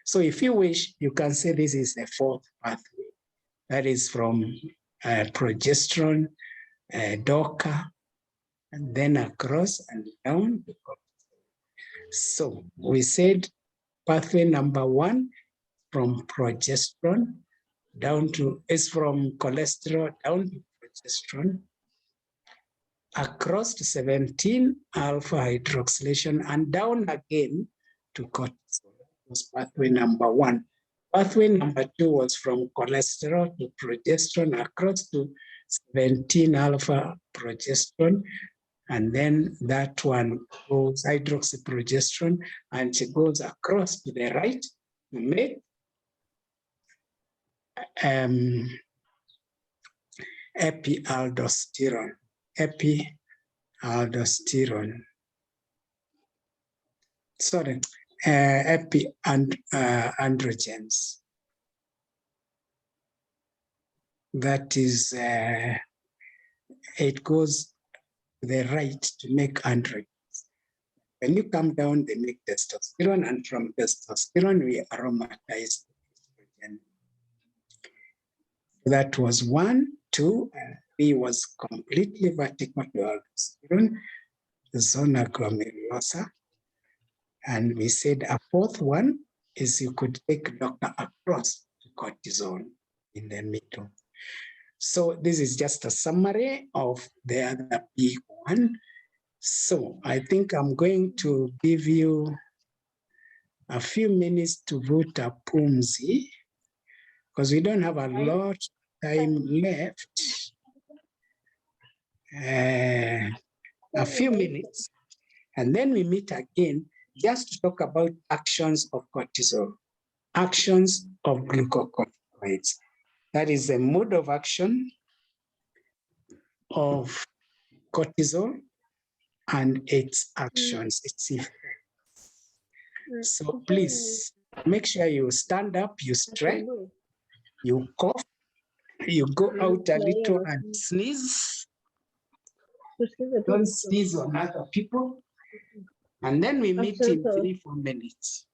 So if you wish, you can say this is the fourth pathway. That is from progesterone, DOCA, and then across and down to cortisol. So we said pathway number 1 from progesterone down to, is from cholesterol down to progesterone, across to 17-alpha hydroxylation, and down again to cortisol. That was pathway number 1. Pathway number 2 was from cholesterol to progesterone, across to 17-alpha progesterone, and then that one goes hydroxyprogesterone, and she goes across to the right to make epialdosterone. Sorry, androgens. That is, it goes to the right to make androgens. When you come down, they make testosterone, and from testosterone, we aromatize estrogen. That was 1, 2, and 3 was completely vertical to aldosterone. zona glomerulosa. And we said a fourth one is you could take doctor across to cortisol in the middle. So this is just a summary of the other big one. So I think I'm going to give you a few minutes to vote a pumzi because we don't have a lot of time left. A few minutes, and then we meet again just to talk about actions of cortisol, actions of glucocorticoids. That is the mode of action of cortisol and its actions, its effects. So please make sure you stand up, you stretch, you cough, you go out a little and sneeze. Don't sneeze on other people. And then we meet in 3-4 minutes.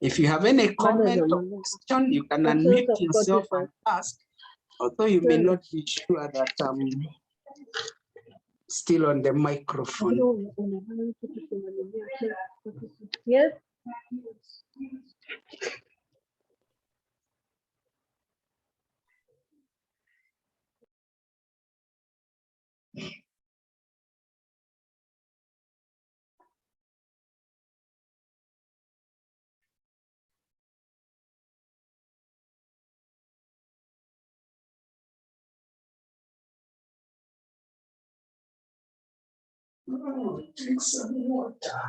If you have any comment or question, you can unmute yourself and ask, although you may not be sure that I'm still on the microphone. Yes. Oh, drink some water.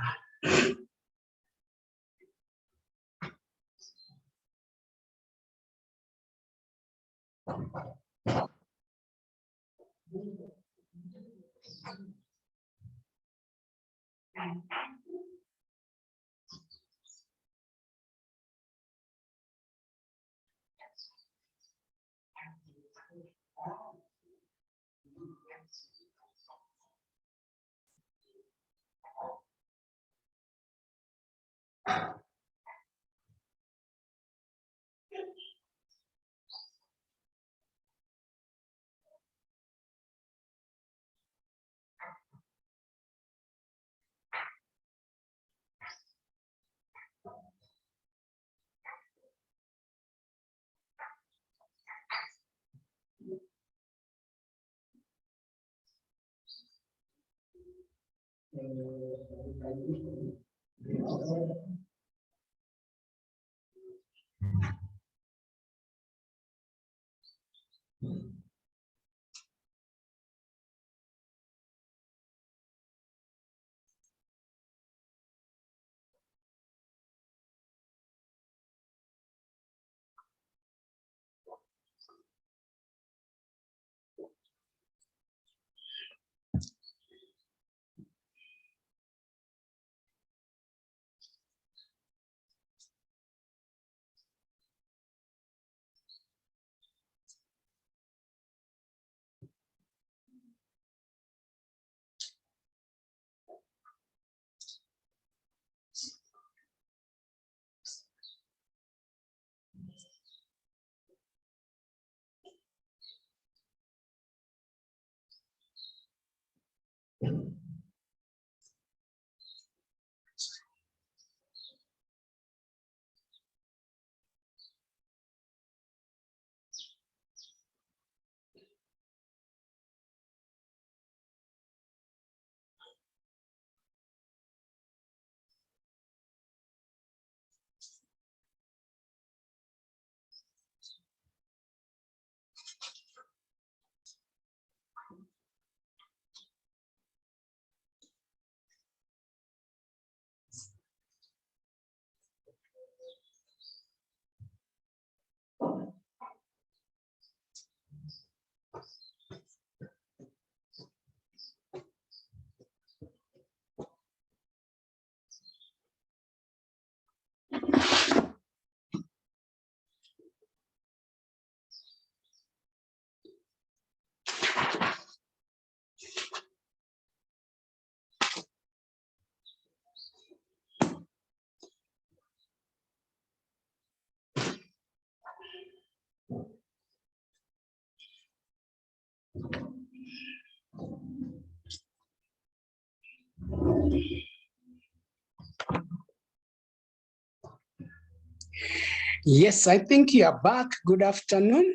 Yes, I think you are back. Good afternoon.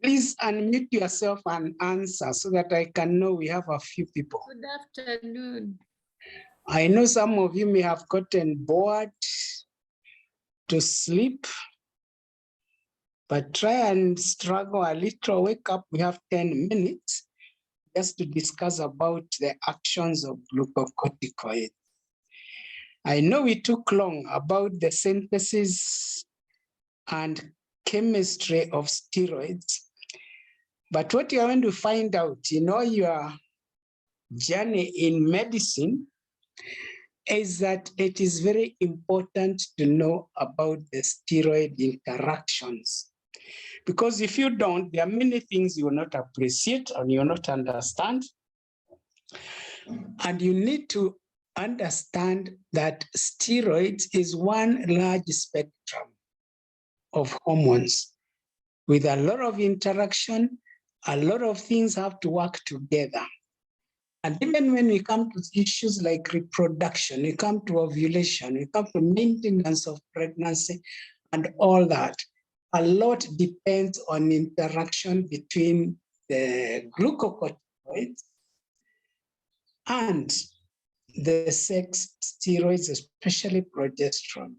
Please unmute yourself and answer so that I can know we have a few people. Good afternoon. I know some of you may have gotten bored to sleep, but try and struggle a little. Wake up. We have 10 minutes just to discuss about the actions of glucocorticoids. I know we took long about the synthesis and chemistry of steroids, but what you're going to find out in all your journey in medicine is that it is very important to know about the steroid interactions. Because if you don't, there are many things you will not appreciate and you will not understand. And you need to understand that steroids is one large spectrum of hormones with a lot of interaction. A lot of things have to work together. And even when we come to issues like reproduction, we come to ovulation, we come to maintenance of pregnancy and all that, a lot depends on interaction between the glucocorticoids and the sex steroids, especially progesterone.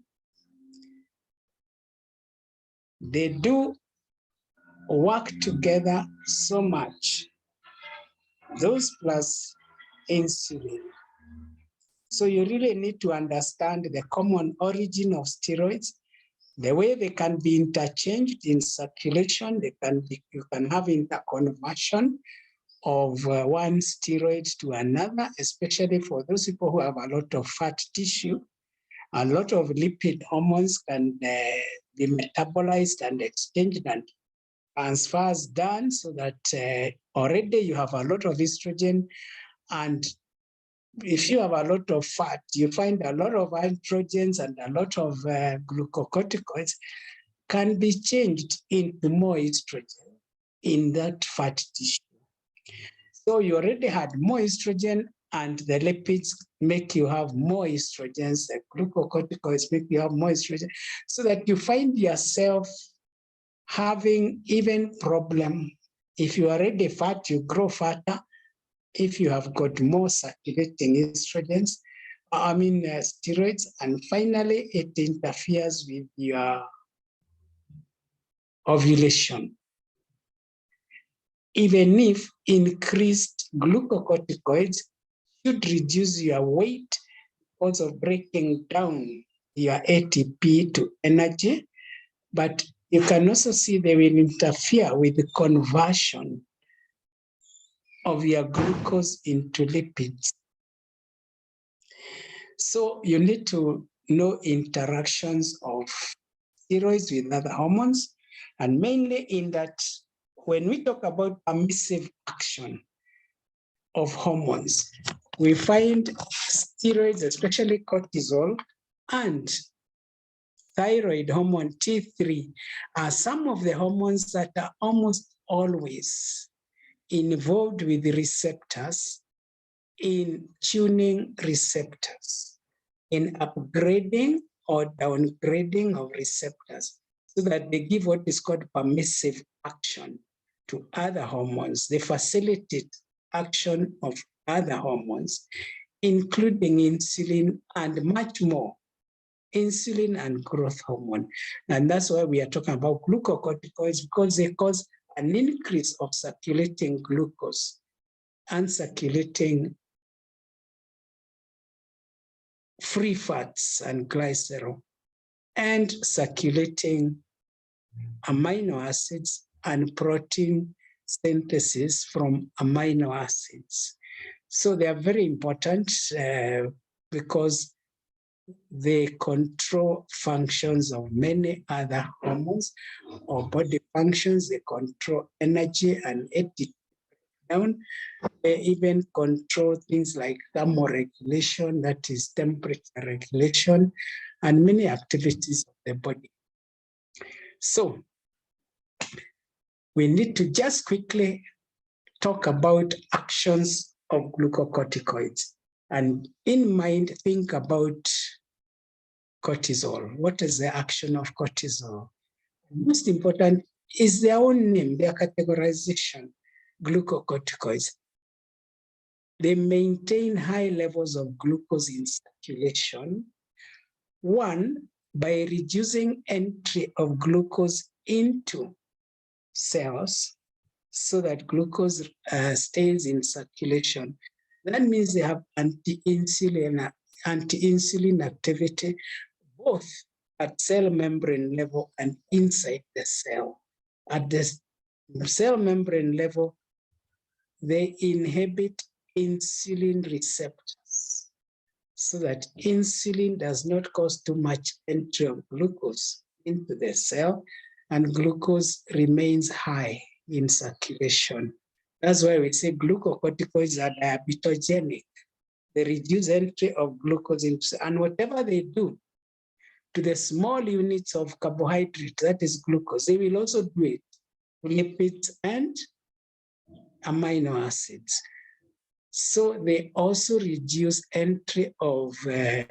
They do work together so much, those plus insulin. So you really need to understand the common origin of steroids, the way they can be interchanged in circulation. You can have interconversion of one steroid to another, especially for those people who have a lot of fat tissue. A lot of lipid hormones can be metabolized and exchanged and transfers done, so that already you have a lot of estrogen, and if you have a lot of fat, you find a lot of androgens and a lot of glucocorticoids can be changed into more estrogen in that fat tissue. So you already had more estrogen, and the lipids make you have more estrogens, the glucocorticoids make you have more estrogen, so that you find yourself having even problem. If you are already fat, you grow fatter. If you have got more circulating estrogens, steroids, and finally it interferes with your ovulation. Even if increased glucocorticoids should reduce your weight because of breaking down your ATP to energy, but you can also see they will interfere with the conversion of your glucose into lipids. So you need to know interactions of steroids with other hormones, and mainly in that when we talk about permissive action of hormones, we find steroids, especially cortisol and thyroid hormone T3, are some of the hormones that are almost always involved with the receptors in tuning receptors, in upgrading or downgrading of receptors, so that they give what is called permissive action to other hormones. They facilitate action of other hormones, including insulin and much more, insulin and growth hormone. And that's why we are talking about glucocorticoids, because they cause an increase of circulating glucose and circulating free fats and glycerol, and circulating amino acids and protein synthesis from amino acids. So they are very important because they control functions of many other hormones or body functions. They control energy and ATP down. They even control things like thermoregulation, that is temperature regulation, and many activities of the body. So we need to just quickly talk about actions of glucocorticoids. And in mind, think about cortisol. What is the action of cortisol? Most important is their own name, their categorization, glucocorticoids. They maintain high levels of glucose in circulation. One, by reducing entry of glucose into cells so that glucose stays in circulation. That means they have anti-insulin activity, both at cell membrane level and inside the cell. At the cell membrane level, they inhibit insulin receptors so that insulin does not cause too much entry of glucose into the cell, and glucose remains high in circulation. That's why we say glucocorticoids are diabetogenic. They reduce entry of glucose into, and whatever they do to the small units of carbohydrate, that is glucose, they will also do it to lipids and amino acids. So they also reduce entry of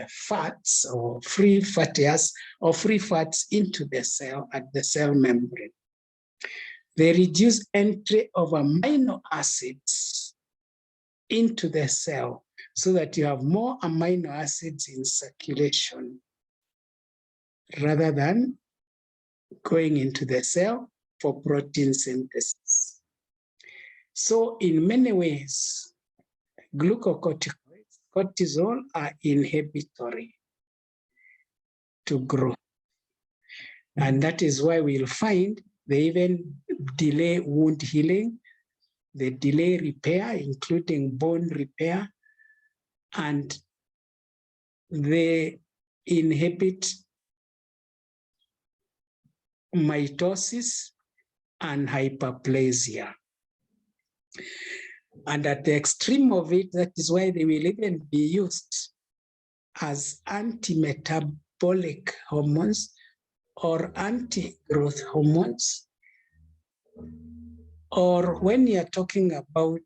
fats or free fatty acids or free fats into the cell at the cell membrane. They reduce entry of amino acids into the cell so that you have more amino acids in circulation rather than going into the cell for protein synthesis. So in many ways, glucocorticoids, cortisol are inhibitory to growth. And that is why we'll find they even delay wound healing, they delay repair, including bone repair, and they inhibit mitosis and hyperplasia. And at the extreme of it, that is why they will even be used as anti-metabolic hormones or anti-growth hormones. Or when you're talking about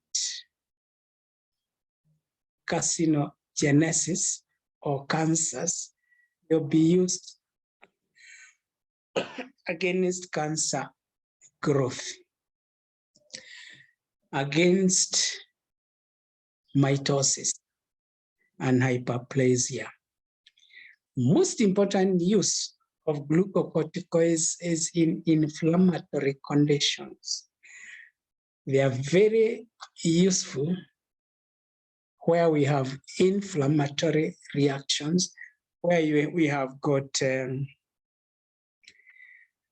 carcinogenesis or cancers, they'll be used against cancer growth, against mitosis and hyperplasia. Most important use of glucocorticoids is in inflammatory conditions. They are very useful where we have inflammatory reactions, where we have got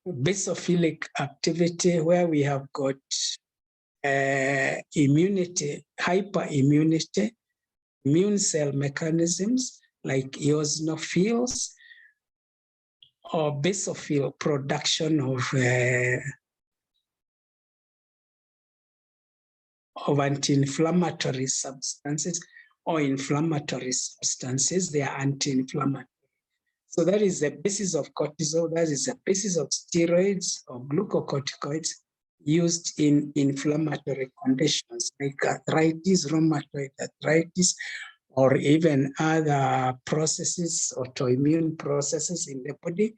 basophilic activity, where we have got immunity, hyperimmunity, immune cell mechanisms like eosinophils or basophil production of anti-inflammatory substances or inflammatory substances. They are anti-inflammatory. So that is the basis of cortisol. That is the basis of steroids or glucocorticoids used in inflammatory conditions like arthritis, rheumatoid arthritis, or even other processes, autoimmune processes in the body,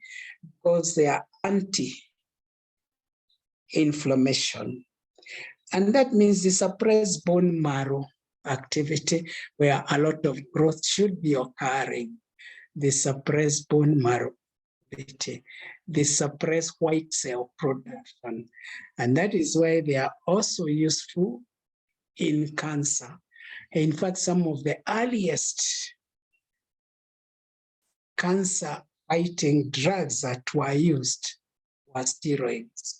because they are anti-inflammation. And that means they suppress bone marrow activity where a lot of growth should be occurring. They suppress bone marrow activity. They suppress white cell production. And that is why they are also useful in cancer. In fact, some of the earliest cancer-fighting drugs that were used were steroids.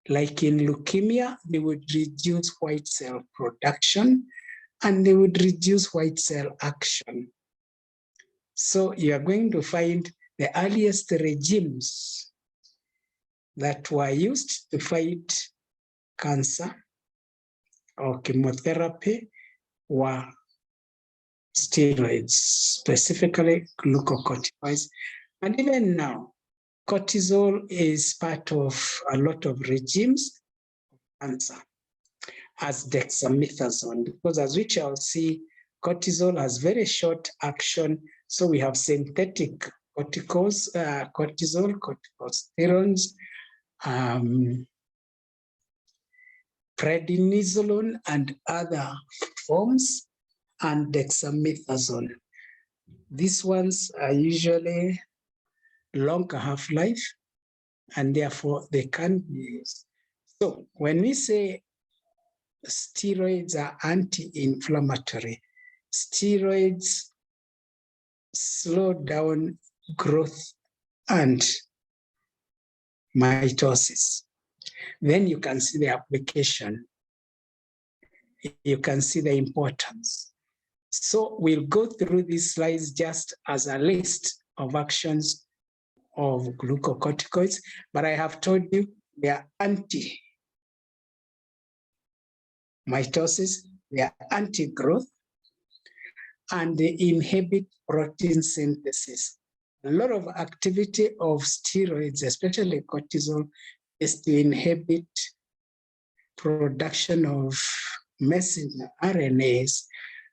Like in leukemia, they would reduce white cell production and they would reduce white cell action. So you are going to find the earliest regimes that were used to fight cancer or chemotherapy were steroids, specifically glucocorticoids. And even now, cortisol is part of a lot of regimes of cancer, as dexamethasone, because as we shall see, Cortisol has very short action, so we have synthetic corticals, cortisol, corticosteroids, prednisolone and other forms, and dexamethasone. These ones are usually longer half-life, and therefore they can be used. So when we say steroids are anti-inflammatory, steroids slow down growth and mitosis. Then you can see the application. You can see the importance. So we'll go through these slides just as a list of actions of glucocorticoids, but I have told you they are anti-mitosis, they are anti-growth, and they inhibit protein synthesis. A lot of activity of steroids, especially cortisol, is to inhibit production of messenger RNAs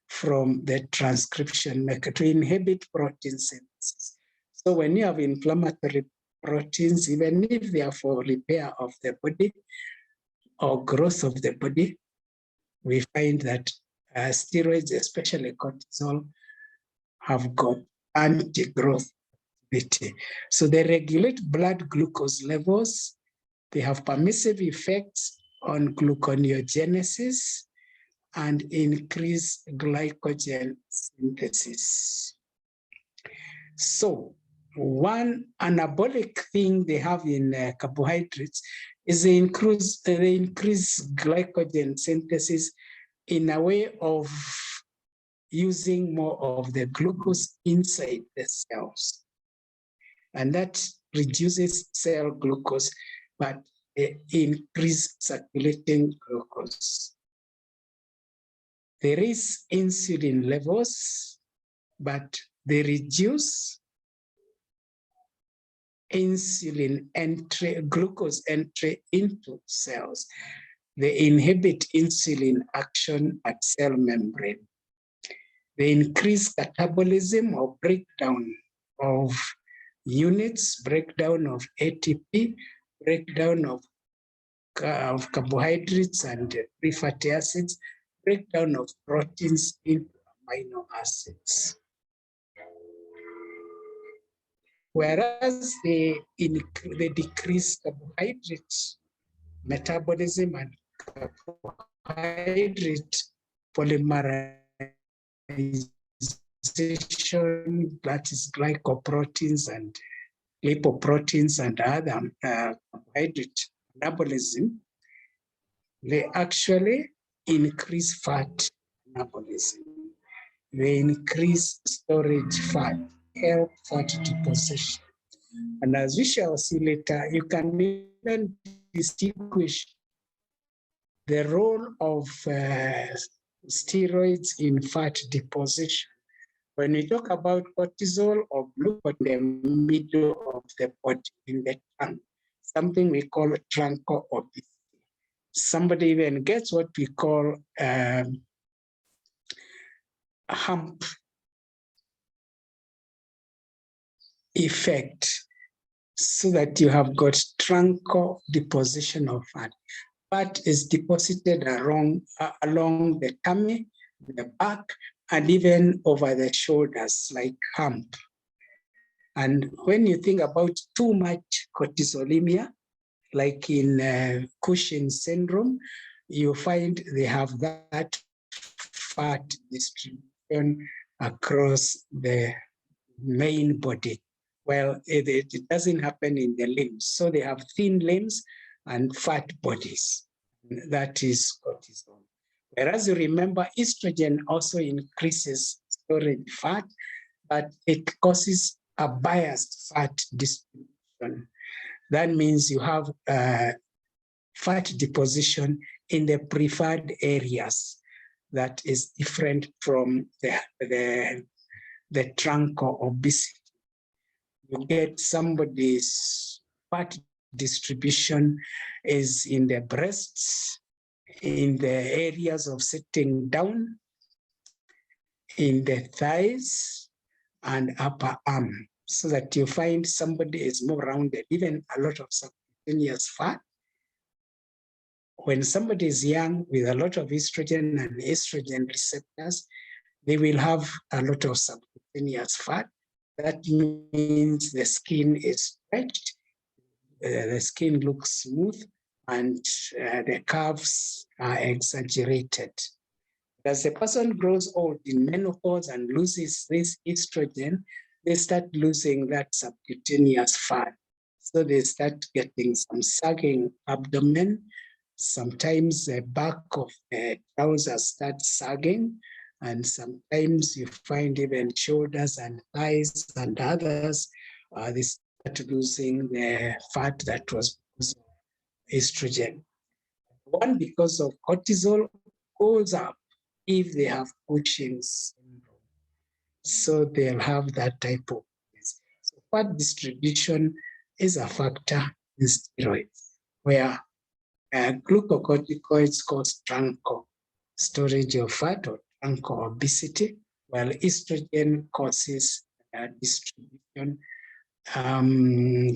from the transcription maker to inhibit protein synthesis. So when you have inflammatory proteins, even if they are for repair of the body or growth of the body, we find that steroids, especially cortisol, have got anti-growth activity. So they regulate blood glucose levels. They have permissive effects on gluconeogenesis and increase glycogen synthesis. So one anabolic thing they have in carbohydrates is they increase glycogen synthesis in a way of using more of the glucose inside the cells. And that reduces cell glucose, but increase circulating glucose. There is insulin levels, but they reduce insulin entry, glucose entry into cells. They inhibit insulin action at cell membrane. They increase catabolism or breakdown of units, breakdown of ATP, breakdown of carbohydrates and free fatty acids, breakdown of proteins into amino acids. Whereas they decrease carbohydrate metabolism and carbohydrate polymerization, that is glycoproteins and lipoproteins and other carbohydrate metabolism, they actually increase fat metabolism. They increase storage fat, help fat deposition. And as we shall see later, you can even distinguish the role of steroids in fat deposition. When we talk about cortisol or glucose in the middle of the body, in the trunk, something we call truncal obesity. Somebody even gets what we call hump effect, so that you have got truncal deposition of fat. Fat is deposited along the tummy, the back, and even over the shoulders, like hump. And when you think about too much cortisolemia, like in Cushing's syndrome, you find they have that fat distribution across the main body. Well, it doesn't happen in the limbs. So they have thin limbs and fat bodies. That is cortisol. Whereas you remember, estrogen also increases storage fat, but it causes a biased fat distribution. That means you have fat deposition in the preferred areas that is different from the truncal obesity. You get somebody's fat distribution is in the breasts, in the areas of sitting down, in the thighs and upper arm, so that you find somebody is more rounded, even a lot of subcutaneous fat. When somebody is young with a lot of estrogen and estrogen receptors, they will have a lot of subcutaneous fat. That means the skin is stretched, the skin looks smooth, and the curves are exaggerated. As the person grows old in menopause and loses this estrogen, they start losing that subcutaneous fat. So they start getting some sagging abdomen. Sometimes the back of the trousers start sagging, and sometimes you find even shoulders and thighs and others, they start losing the fat that was because of estrogen. One, because of cortisol, goes up if they have Cushing's syndrome. So they'll have that type of disease. So fat distribution is a factor in steroids, where glucocorticoids cause truncal storage of fat or truncal obesity, while estrogen causes distribution,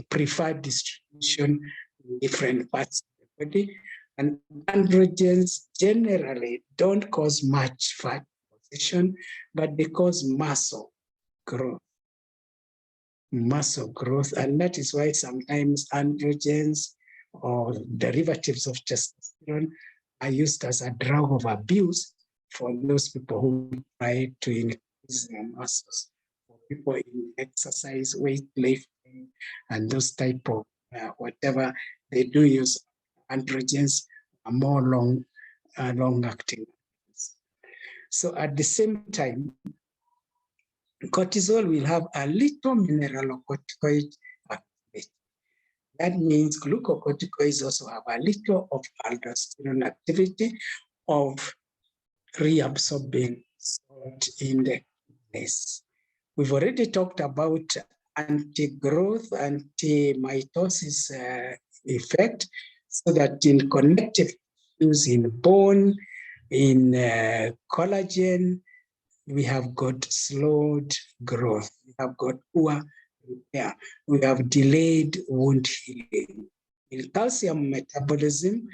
preferred distribution in different parts of the body. And androgens generally don't cause much fat position, but they cause muscle growth. Muscle growth, and that is why sometimes androgens or derivatives of testosterone are used as a drug of abuse for those people who try to increase their muscles. For people in exercise, weightlifting, and those type of whatever, they do use androgens, are more long-acting. So at the same time, cortisol will have a little mineralocorticoid activity. That means glucocorticoids also have a little of aldosterone activity of reabsorbing salt in the kidneys. We've already talked about anti-growth, anti-mitosis effect, so that in connective tissues, in bone, in collagen, we have got slowed growth, we have got poor repair, we have delayed wound healing. In calcium metabolism,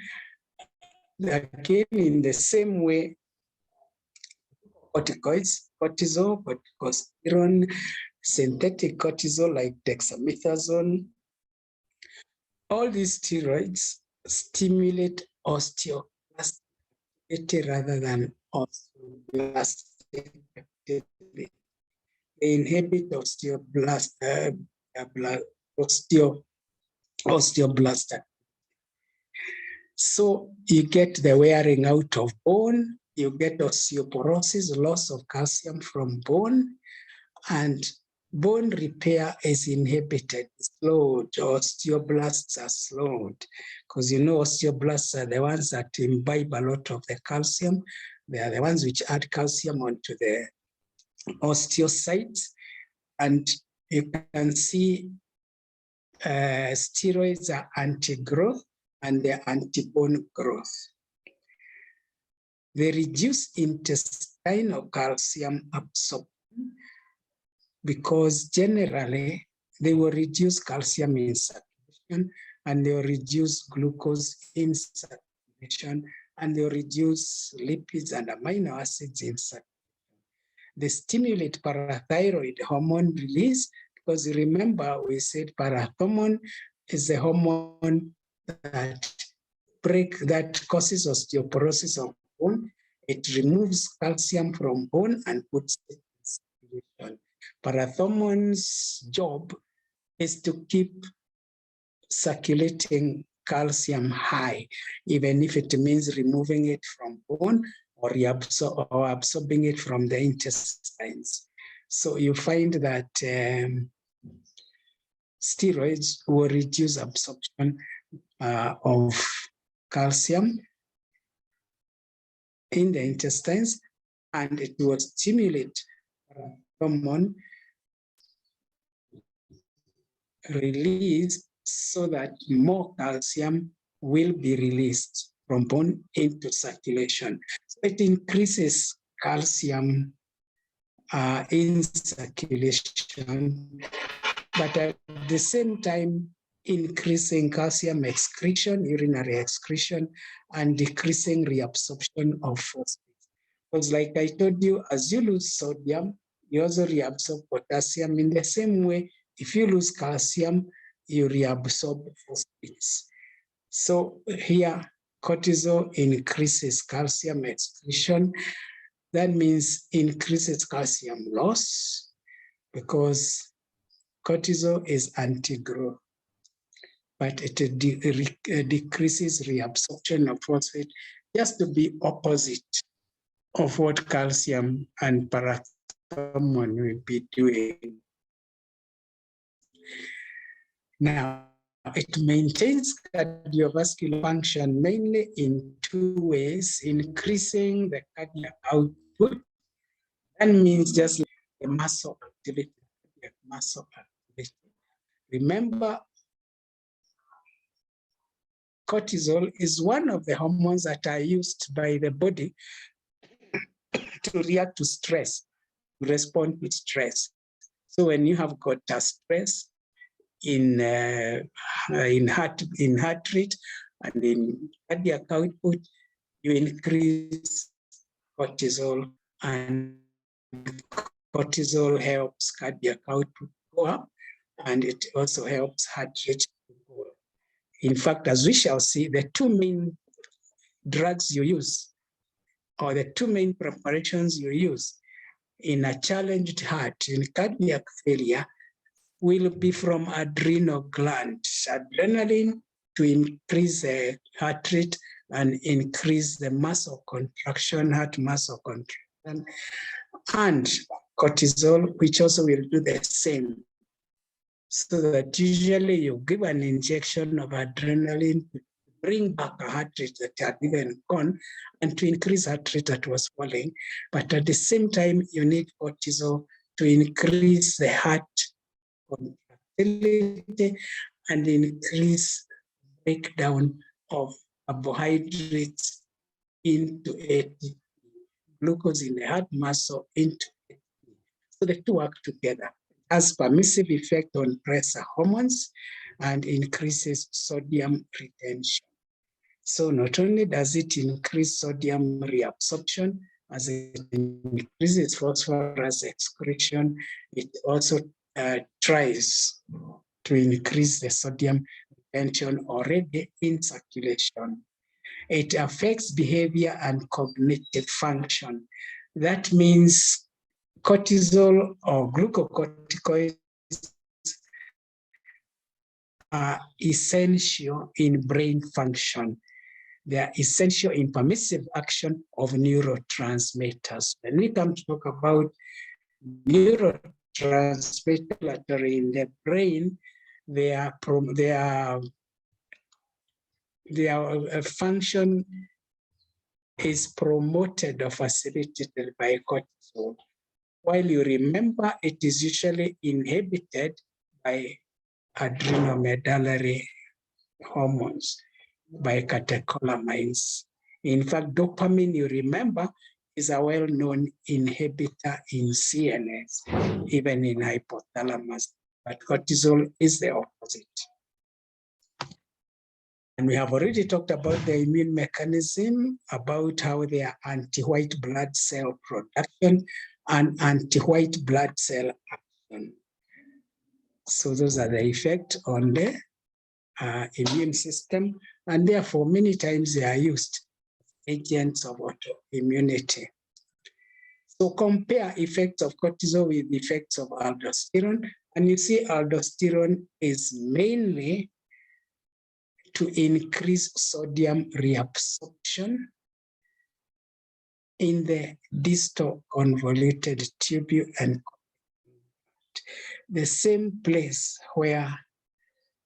again, in the same way, corticoids, cortisol, corticosterone, synthetic cortisol like dexamethasone, all these steroids stimulate osteoclastic activity rather than osteoblastic activity. They inhibit osteoblast activity. So you get the wearing out of bone, you get osteoporosis, loss of calcium from bone, and bone repair is inhibited, slowed. Osteoblasts are slowed, because you know osteoblasts are the ones that imbibe a lot of the calcium. They are the ones which add calcium onto the osteocytes, and you can see steroids are anti-growth and they're anti-bone growth. They reduce intestinal calcium absorption because generally they will reduce calcium in circulation, and they will reduce glucose in circulation, and they will reduce lipids and amino acids in circulation. They stimulate parathyroid hormone release, because remember we said parathormone is a hormone that causes osteoporosis of bone. It removes calcium from bone and puts it in circulation. Parathormone's job is to keep circulating calcium high, even if it means removing it from bone or absorbing it from the intestines. So you find that steroids will reduce absorption of calcium in the intestines, and it will stimulate hormone release so that more calcium will be released from bone into circulation. So it increases calcium in circulation, but at the same time, increasing calcium excretion, urinary excretion, and decreasing reabsorption of phosphates. Because like I told you, as you lose sodium, you also reabsorb potassium. In the same way, if you lose calcium, you reabsorb phosphates. So here, cortisol increases calcium excretion. That means increases calcium loss because cortisol is anti-growth, but it decreases reabsorption of phosphate, just to be opposite of what calcium and parathormone will be doing. Now, it maintains cardiovascular function mainly in two ways: increasing the cardiac output. That means just like the muscle activity, Remember, cortisol is one of the hormones that are used by the body to react to stress, to respond to stress. So when you have got a stress in heart rate and in cardiac output, you increase cortisol, and cortisol helps cardiac output go up, and it also helps heart rate to go up. In fact, as we shall see, the two main drugs you use, or the two main preparations you use in a challenged heart, in cardiac failure, will be from adrenal glands. Adrenaline to increase the heart rate and increase the muscle contraction, heart muscle contraction, and cortisol, which also will do the same. So that usually you give an injection of adrenaline to bring back a heart rate that had even gone and to increase heart rate that was falling. But at the same time, you need cortisol to increase the heart contractility and increase breakdown of carbohydrates into ATP, glucose in the heart muscle into ATP. So the two work together. It has permissive effect on pressure hormones and increases sodium retention. So not only does it increase sodium reabsorption, as it increases phosphorus excretion, it also tries to increase the sodium retention already in circulation. It affects behavior and cognitive function. That means cortisol or glucocorticoids are essential in brain function. They are essential in permissive action of neurotransmitters. When we come to talk about neurotransmitters in the brain, their function is promoted or facilitated by cortisol. While you remember, it is usually inhibited by adrenomedullary hormones, by catecholamines. In fact, dopamine, you remember, is a well-known inhibitor in CNS, even in hypothalamus, but cortisol is the opposite. And we have already talked about the immune mechanism, about how they are anti-white blood cell production and anti-white blood cell action. So those are the effects on the immune system, and therefore many times they are used as agents of autoimmunity. So compare effects of cortisol with effects of aldosterone, and you see aldosterone is mainly to increase sodium reabsorption in the distal convoluted tubule and the same place where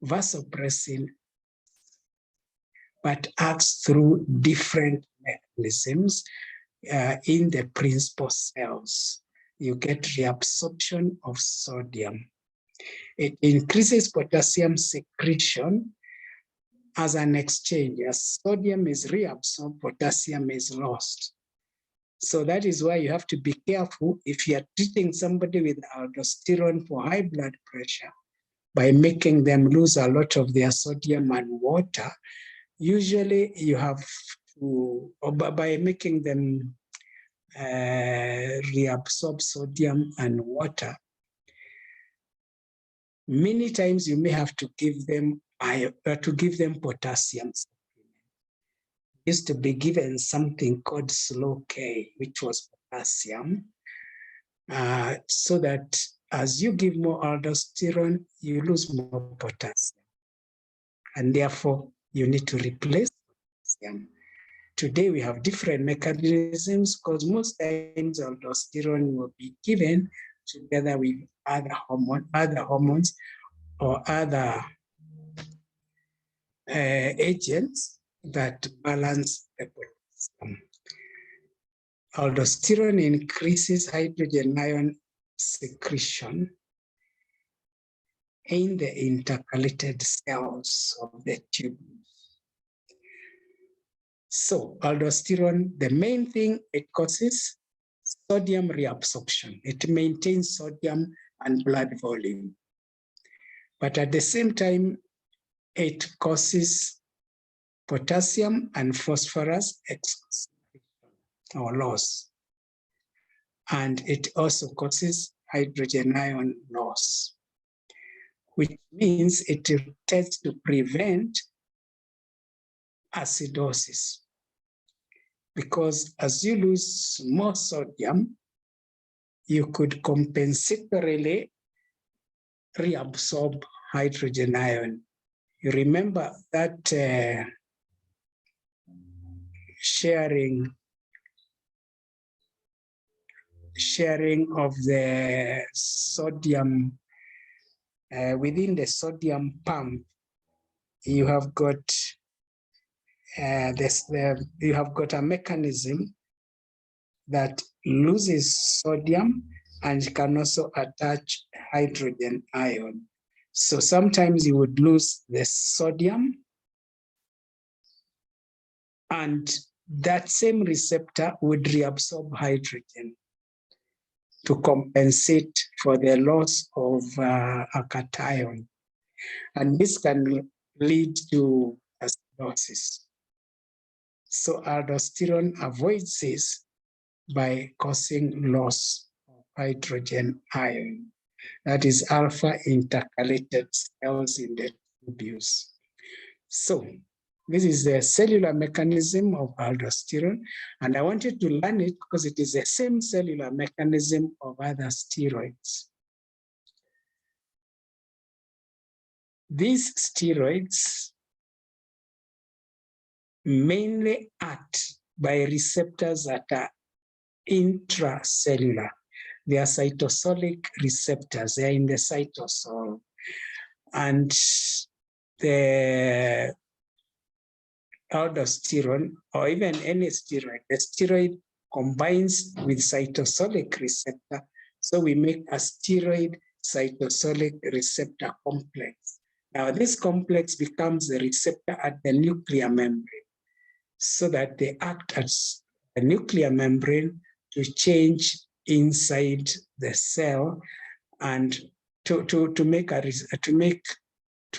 vasopressin, but acts through different mechanisms in the principal cells. You get reabsorption of sodium. It increases potassium secretion as an exchange. As sodium is reabsorbed, potassium is lost. So that is why you have to be careful if you are treating somebody with aldosterone for high blood pressure by making them lose a lot of their sodium and water. Usually you have to, or by making them reabsorb sodium and water, many times you may have to give them potassium. Used to be given something called slow K, which was potassium, so that as you give more aldosterone, you lose more potassium. And therefore, you need to replace potassium. Today, we have different mechanisms because most times aldosterone will be given together with other hormones or other agents that balance the potassium. Aldosterone increases hydrogen ion secretion in the intercalated cells of the tubule. So aldosterone, the main thing it causes sodium reabsorption. It maintains sodium and blood volume. But at the same time, it causes potassium and phosphorus excretion or loss. And it also causes hydrogen ion loss, which means it tends to prevent acidosis. Because as you lose more sodium, you could compensatorily reabsorb hydrogen ion. You remember that sharing of the sodium within the sodium pump. You have got you have got a mechanism that loses sodium and can also attach hydrogen ion. So sometimes you would lose the sodium, and that same receptor would reabsorb hydrogen to compensate for the loss of a cation. And this can lead to acidosis. So aldosterone avoids this by causing loss of hydrogen ion. That is alpha intercalated cells in the tubules. So this is the cellular mechanism of aldosterone, and I wanted to learn it because it is the same cellular mechanism of other steroids. These steroids mainly act by receptors that are intracellular. They are cytosolic receptors. They are in the cytosol. And the aldosterone, or even any steroid, the steroid combines with cytosolic receptor. So we make a steroid cytosolic receptor complex. Now this complex becomes the receptor at the nuclear membrane, so that they act as a nuclear membrane to change inside the cell and to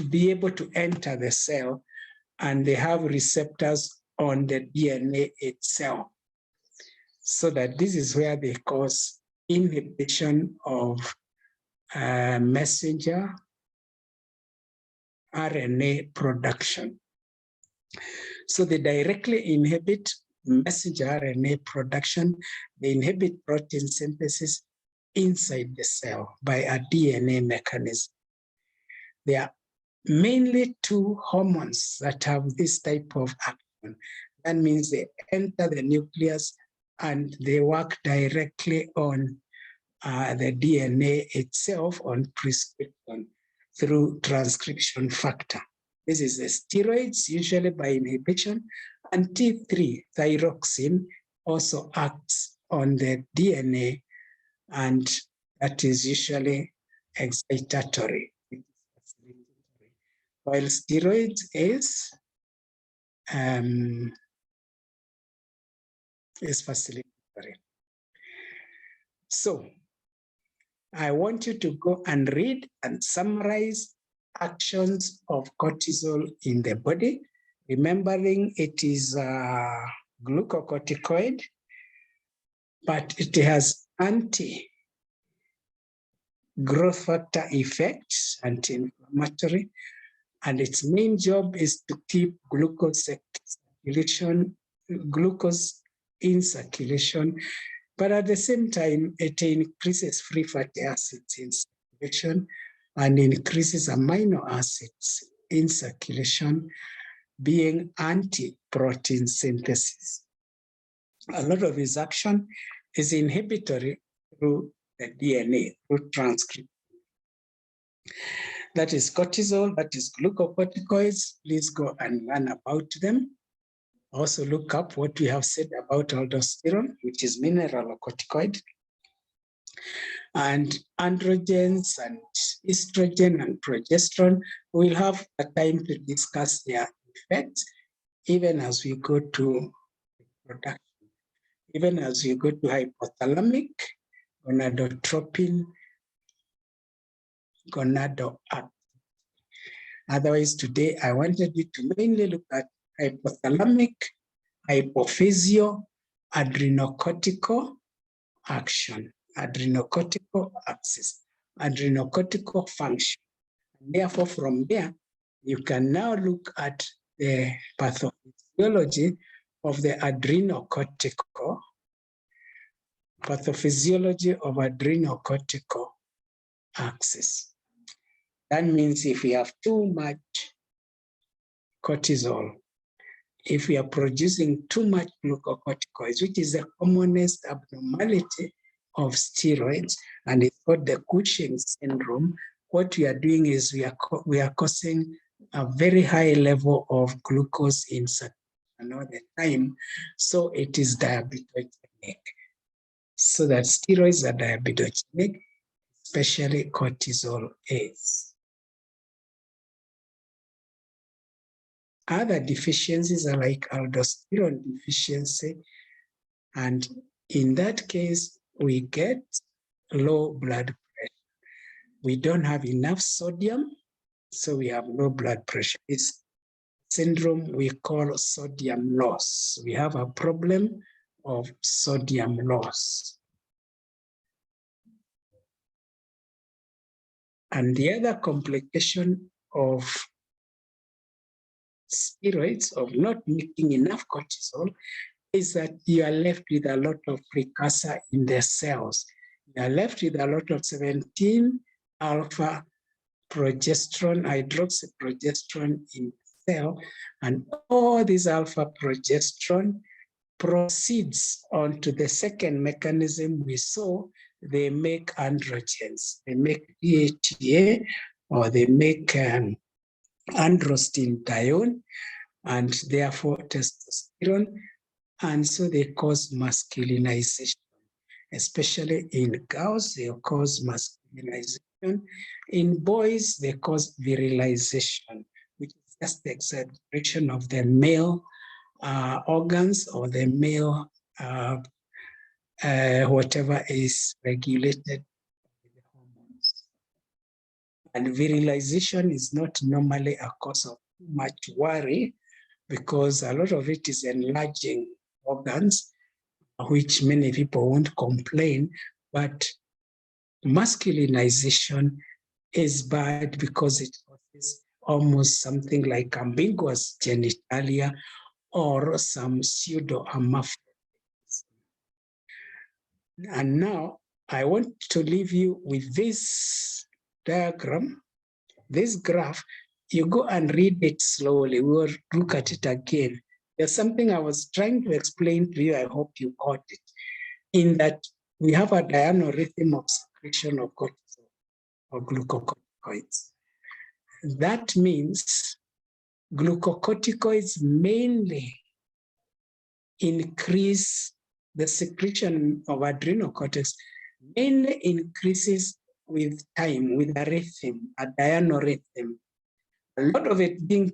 be able to enter the cell, and they have receptors on the DNA itself. So that this is where they cause inhibition of messenger RNA production. So they directly inhibit messenger RNA production. They inhibit protein synthesis inside the cell by a DNA mechanism. There are mainly two hormones that have this type of action. That means they enter the nucleus and they work directly on the DNA itself, on prescription through transcription factor. This is the steroids, usually by inhibition, and T3, thyroxine, also acts on the DNA, and that is usually excitatory. While steroids is facilitatory. So I want you to go and read and summarize actions of cortisol in the body, remembering it is a glucocorticoid, but it has anti-growth factor effects, anti-inflammatory, and its main job is to keep glucose in circulation, but at the same time, it increases free fatty acids in circulation and increases amino acids in circulation, being anti-protein synthesis. A lot of its action is inhibitory through the DNA, through transcript. That is cortisol, that is glucocorticoids. Please go and learn about them. Also look up what we have said about aldosterone, which is mineralocorticoid, and androgens and estrogen and progesterone. We'll have a time to discuss their effects, even as we go to production, even as we go to hypothalamic, gonadotropin, gonadotropin. Otherwise, today I wanted you to mainly look at hypothalamic, hypophyseal, adrenocortical action, adrenocortical axis, adrenocortical function. Therefore, from there, you can now look at the pathophysiology of the adrenocortical, pathophysiology of adrenocortical axis. That means if we have too much cortisol, if we are producing too much glucocorticoids, which is the commonest abnormality of steroids, and it's called the Cushing's syndrome, what we are doing is we are causing a very high level of glucose in circulation all the time, so it is diabetogenic. So that steroids are diabetogenic, especially cortisol is. Other deficiencies are like aldosterone deficiency, and in that case, we get low blood pressure. We don't have enough sodium, so we have low blood pressure. It's syndrome we call sodium loss. We have a problem of sodium loss. And the other complication of steroids, of not making enough cortisol, is that you are left with a lot of precursor in the cells. You are left with a lot of 17-alpha progesterone, hydroxyprogesterone in the cell, and all this alpha progesterone proceeds onto the second mechanism we saw. They make androgens, they make DHEA, or they make androstenedione, and therefore testosterone, and so they cause masculinization. Especially in girls, they cause masculinization. In boys, they cause virilization, which is just the exaggeration of the male organs or the male whatever is regulated by the hormones. And virilization is not normally a cause of too much worry, because a lot of it is enlarging organs, which many people won't complain, but masculinization is bad because it causes almost something like ambiguous genitalia or some pseudo-hermaphroditism. And now I want to leave you with this diagram, this graph. You go and read it slowly. We'll look at it again. There's something I was trying to explain to you. I hope you got it. In that we have a diurnal rhythm of secretion of cortisol or glucocorticoids. That means glucocorticoids mainly increase the secretion of adrenocortex, mainly increases with time, with a rhythm, a diurnal rhythm. A lot of it being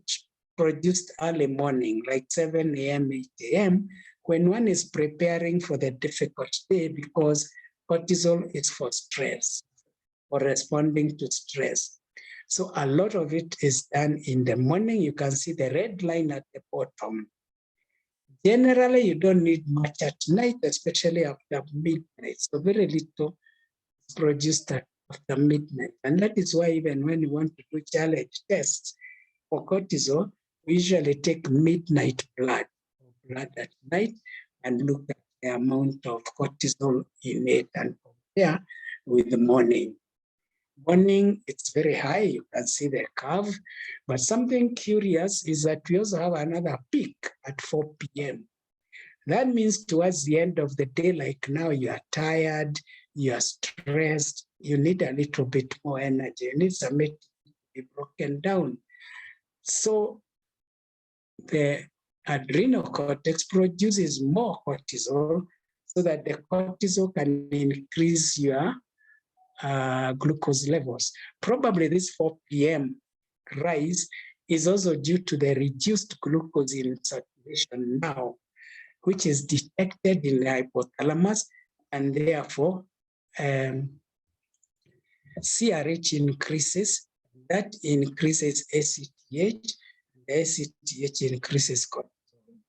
produced early morning, like 7 a.m., 8 a.m., when one is preparing for the difficult day, because cortisol is for stress, for responding to stress. So a lot of it is done in the morning. You can see the red line at the bottom. Generally, you don't need much at night, especially after midnight. So very little is produced after midnight. And that is why even when you want to do challenge tests for cortisol, we usually take midnight blood at night and look at the amount of cortisol in it and compare with the morning. Morning, it's very high. You can see the curve. But something curious is that we also have another peak at 4 p.m. That means towards the end of the day, like now, you are tired, you are stressed, you need a little bit more energy. You need something to be broken down. So the adrenal cortex produces more cortisol so that the cortisol can increase your glucose levels. Probably this 4 p.m. rise is also due to the reduced glucose in circulation now, which is detected in the hypothalamus, and therefore CRH increases. That increases ACTH. The ACTH increases cortisol.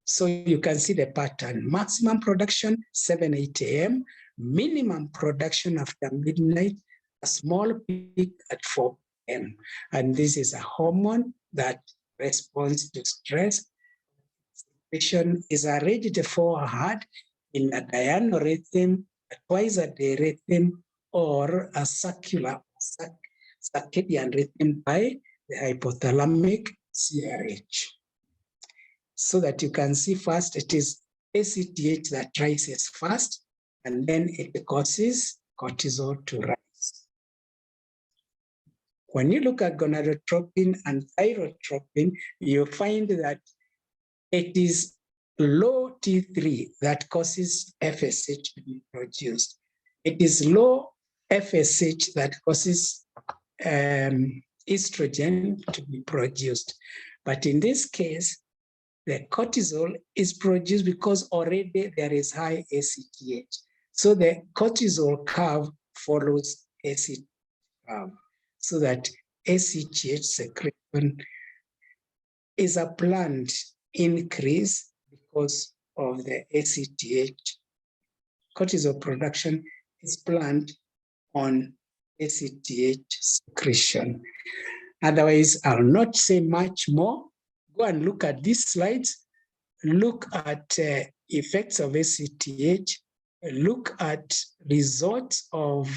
So you can see the pattern. Maximum production, 7, 8 a.m. Minimum production after midnight, a small peak at 4 p.m. And this is a hormone that responds to stress. Patient is arranged for heart in a diurnal rhythm, a twice-a-day rhythm, or a circular circadian rhythm by the hypothalamic CRH. So that you can see first, it is ACTH that rises first, and then it causes cortisol to rise. When you look at gonadotropin and thyrotropin, you find that it is low T3 that causes FSH to be produced. It is low FSH that causes estrogen to be produced. But in this case, the cortisol is produced because already there is high ACTH. So the cortisol curve follows ACTH curve, so that ACTH secretion is a planned increase because of the ACTH. Cortisol production is planned on ACTH secretion. Otherwise, I'll not say much more. Go and look at these slides. Look at effects of ACTH. Look at results of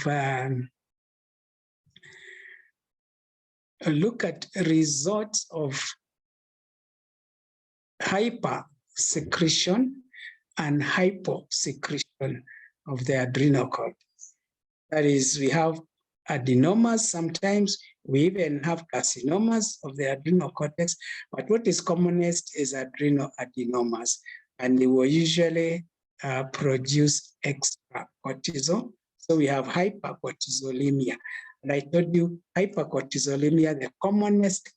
hypersecretion and hyposecretion of the adrenal cortex. That is, we have adenomas sometimes, we even have carcinomas of the adrenal cortex, but what is commonest is adrenal adenomas, and they will usually produce extra cortisol. So we have hypercortisolemia. And I told you, hypercortisolemia, the commonest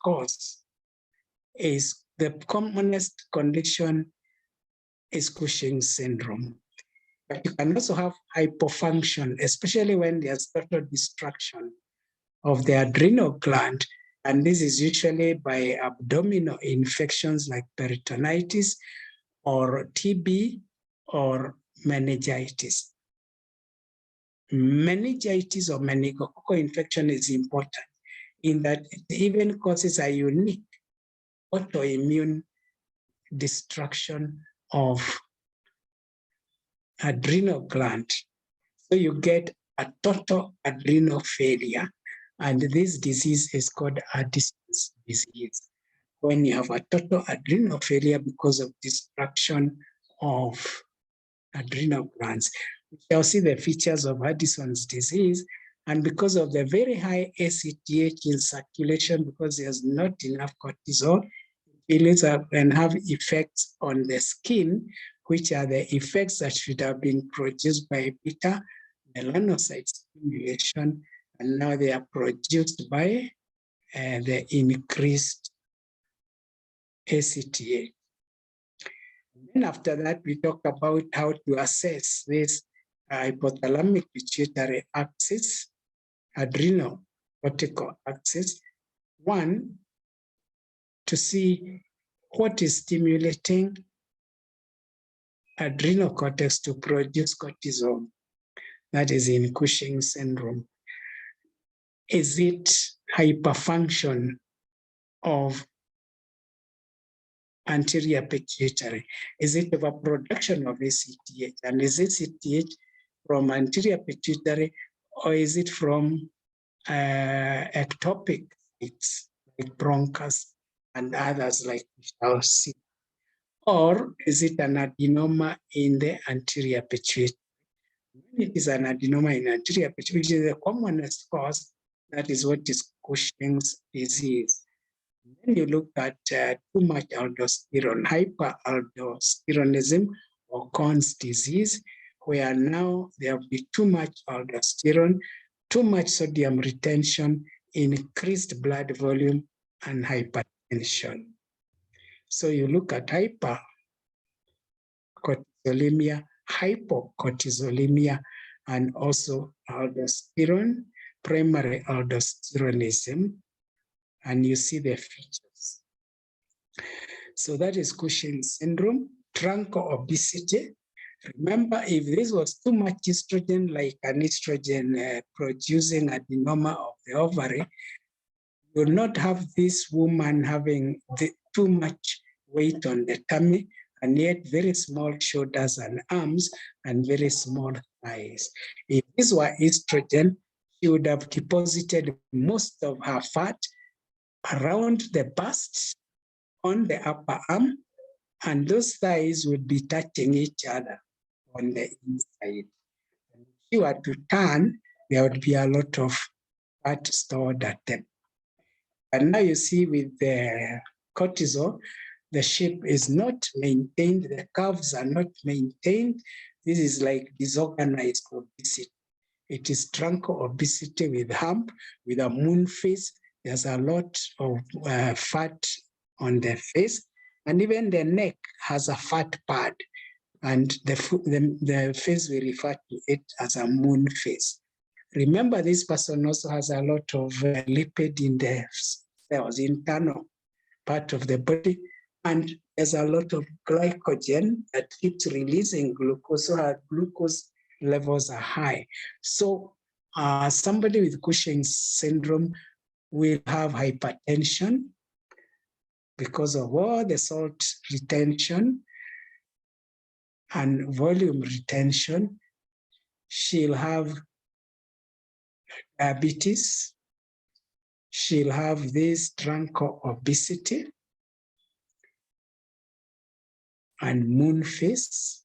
condition is Cushing's syndrome. But you can also have hypofunction, especially when there's total destruction of the adrenal gland. And this is usually by abdominal infections like peritonitis or TB or meningitis. Meningitis or meningococcal infection is important in that it even causes a unique autoimmune destruction of adrenal gland. So you get a total adrenal failure. And this disease is called Addison's disease. When you have a total adrenal failure because of destruction of adrenal glands. We shall see the features of Addison's disease. And because of the very high ACTH in circulation, because there's not enough cortisol, it will have effects on the skin, which are the effects that should have been produced by beta melanocyte stimulation, and now they are produced by the increased ACTH. Then after that, we talk about how to assess this hypothalamic pituitary axis, adrenocortical axis. One, to see what is stimulating adrenal cortex to produce cortisol. That is in Cushing's syndrome. Is it hyperfunction of anterior pituitary? Is it overproduction of ACTH? And is ACTH from anterior pituitary, or is it from ectopic states like bronchus and others like we shall see? Or is it an adenoma in the anterior pituitary? When it is an adenoma in anterior pituitary, which is the commonest cause, that is what is Cushing's disease. Then you look at too much aldosterone, hyperaldosteronism, or Conn's disease, where now there will be too much aldosterone, too much sodium retention, increased blood volume, and hypertension. So you look at hypercortisolemia, hypocortisolemia, and also aldosterone, primary aldosteronism, and you see the features. So that is Cushing's syndrome, trunk obesity. Remember, if this was too much estrogen, like an estrogen producing adenoma of the ovary, you will not have this woman having too much weight on the tummy, and yet very small shoulders and arms and very small thighs. If this were estrogen, she would have deposited most of her fat around the bust, on the upper arm, and those thighs would be touching each other on the inside. If you were to turn, there would be a lot of fat stored at them. And now you see with the cortisol, the shape is not maintained, the curves are not maintained. This is like disorganized obesity. It is trunk obesity with hump, with a moon face. There's a lot of fat on the face, and even the neck has a fat pad, and the face we refer to it as a moon face. Remember, this person also has a lot of lipid in the cells, internal part of the body, and there's a lot of glycogen that keeps releasing glucose, so her glucose levels are high. So somebody with Cushing's syndrome will have hypertension because of all the salt retention and volume retention. She'll have diabetes. She'll have this trunk obesity and moon face.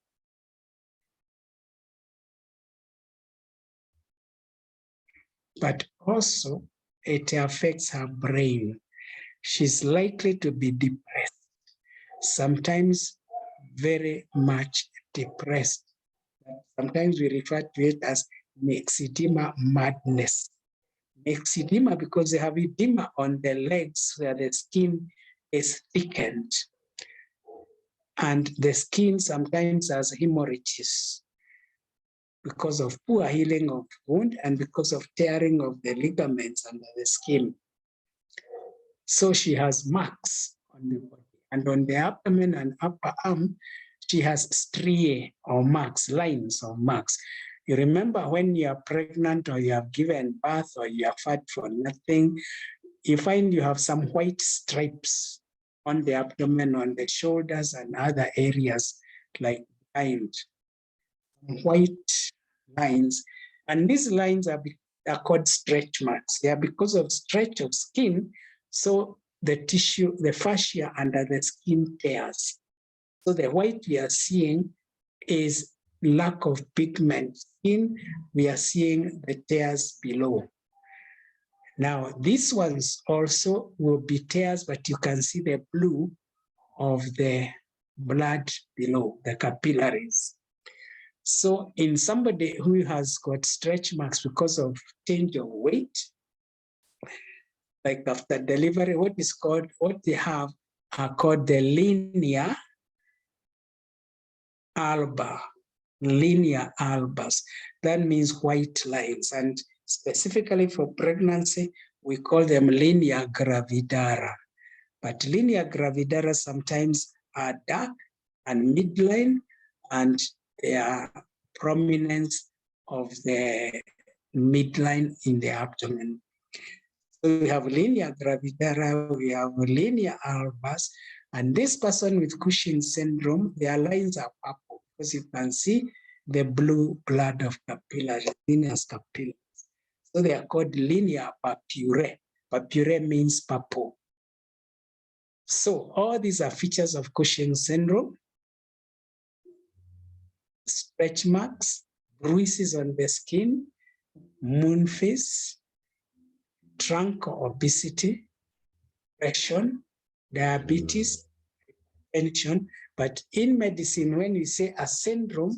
But also it affects her brain. She's likely to be depressed, sometimes very much depressed. Sometimes we refer to it as myxedema madness. Myxedema because they have edema on the legs where the skin is thickened. And the skin sometimes has hemorrhages because of poor healing of wound and because of tearing of the ligaments under the skin. So she has marks on the body. And on the abdomen and upper arm, she has striae or marks, lines or marks. You remember when you are pregnant or you have given birth or you are fat for nothing, you find you have some white stripes on the abdomen, on the shoulders and other areas like behind. White lines. And these lines are called stretch marks. They are because of stretch of skin. So the tissue, the fascia under the skin tears. So the white we are seeing is lack of pigment skin. We are seeing the tears below. Now, these ones also will be tears, but you can see the blue of the blood below, the capillaries. So in somebody who has got stretch marks because of change of weight, like after delivery, what they have are called the linear alba, linear albas. That means white lines. And specifically for pregnancy, we call them linear gravidara. But linear gravidara sometimes are dark and midline, and they are prominence of the midline in the abdomen. So we have linear gravidara, we have linear albus, and this person with Cushing's syndrome, their lines are purple, because you can see the blue blood of capillaries, venous capillaries. So they are called linear papurae. Papurae means purple. So all these are features of Cushing's syndrome. Stretch marks, bruises on the skin, moon face, trunk or obesity, depression, diabetes, tension. But in medicine, when we say a syndrome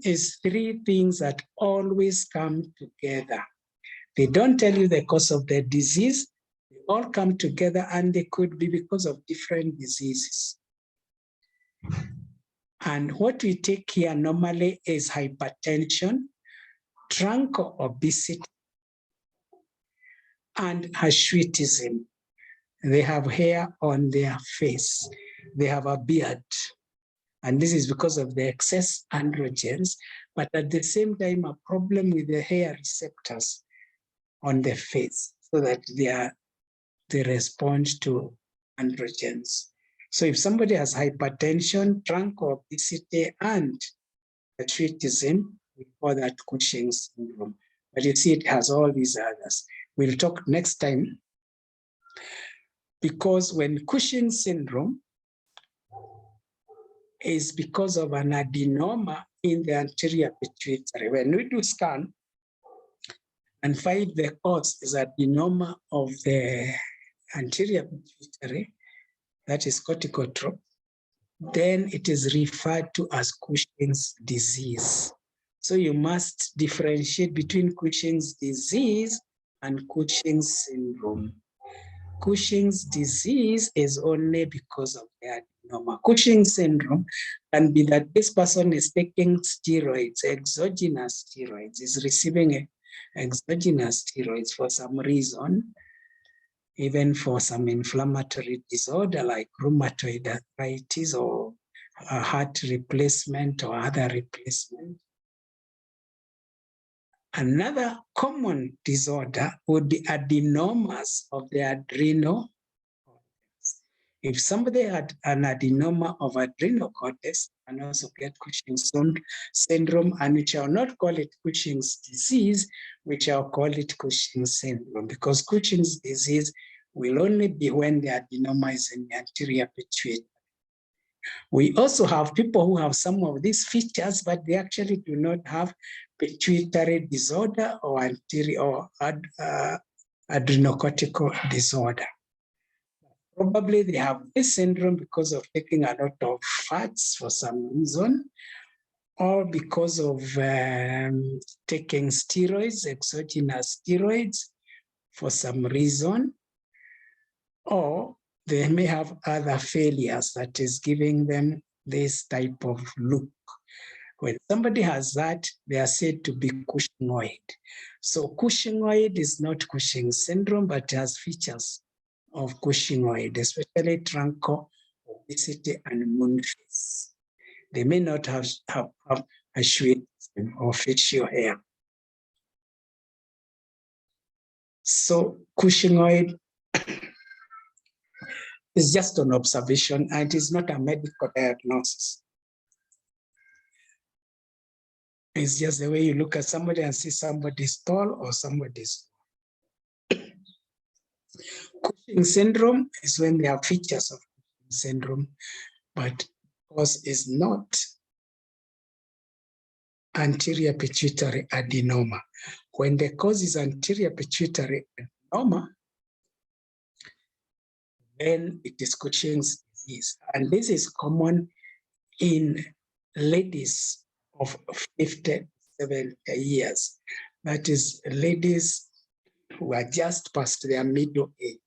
is three things that always come together. They don't tell you the cause of the disease. They all come together, and they could be because of different diseases. And what we take here normally is hypertension, trunk or obesity, and hirsutism. They have hair on their face. They have a beard. And this is because of the excess androgens, but at the same time, a problem with the hair receptors on the face, so that they respond to androgens. So if somebody has hypertension, trunk or obesity, and hirsutism, we call that Cushing's syndrome. But you see, it has all these others. We'll talk next time, because when Cushing's syndrome is because of an adenoma in the anterior pituitary. When we do scan and find the cause is adenoma of the anterior pituitary, that is corticotrope, then it is referred to as Cushing's disease. So you must differentiate between Cushing's disease and Cushing's syndrome. Cushing's disease is only because of the adenoma. Cushing's syndrome can be that this person is taking steroids, exogenous steroids, is receiving exogenous steroids for some reason, even for some inflammatory disorder like rheumatoid arthritis or a heart replacement or other replacement. Another common disorder would be adenomas of the adrenal cortex. If somebody had an adenoma of adrenal cortex, and also get Cushing's syndrome, and we shall not call it Cushing's disease, we shall call it Cushing's syndrome, because Cushing's disease will only be when the adenoma is in the anterior pituitary. We also have people who have some of these features, but they actually do not have pituitary disorder or anterior or adrenocortical disorder. Probably they have this syndrome because of taking a lot of fats for some reason, or because of taking steroids, exogenous steroids for some reason, or they may have other failures that is giving them this type of look. When somebody has that, they are said to be Cushingoid. So Cushingoid is not Cushing's syndrome, but has features of Cushingoid, especially trunk, obesity, and moon face. They may not have a sweet or facial hair. So Cushingoid is just an observation, and it is not a medical diagnosis. It's just the way you look at somebody and see somebody's tall or somebody's. Cushing's syndrome is when they have features of Cushing's syndrome, but cause is not anterior pituitary adenoma. When the cause is anterior pituitary adenoma, then it is Cushing's disease. And this is common in ladies of 50, 70 years. That is ladies who are just past their middle age.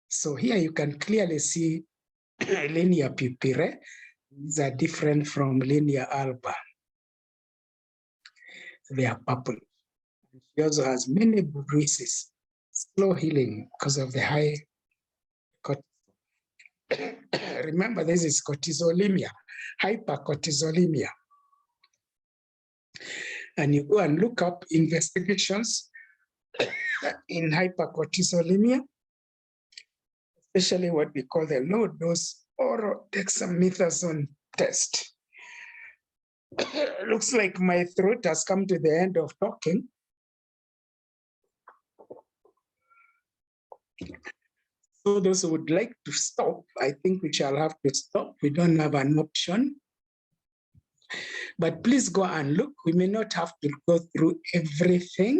So here you can clearly see linear pupillae. These are different from linear alba. They are purple. She also has many bruises, slow healing because of the high cortisol. Remember, this is cortisolemia, hypercortisolemia. And you go and look up investigations in hypercortisolemia, especially what we call the low-dose oral dexamethasone test. Looks like my throat has come to the end of talking. So those who would like to stop, I think we shall have to stop. We don't have an option. But please go and look. We may not have to go through everything.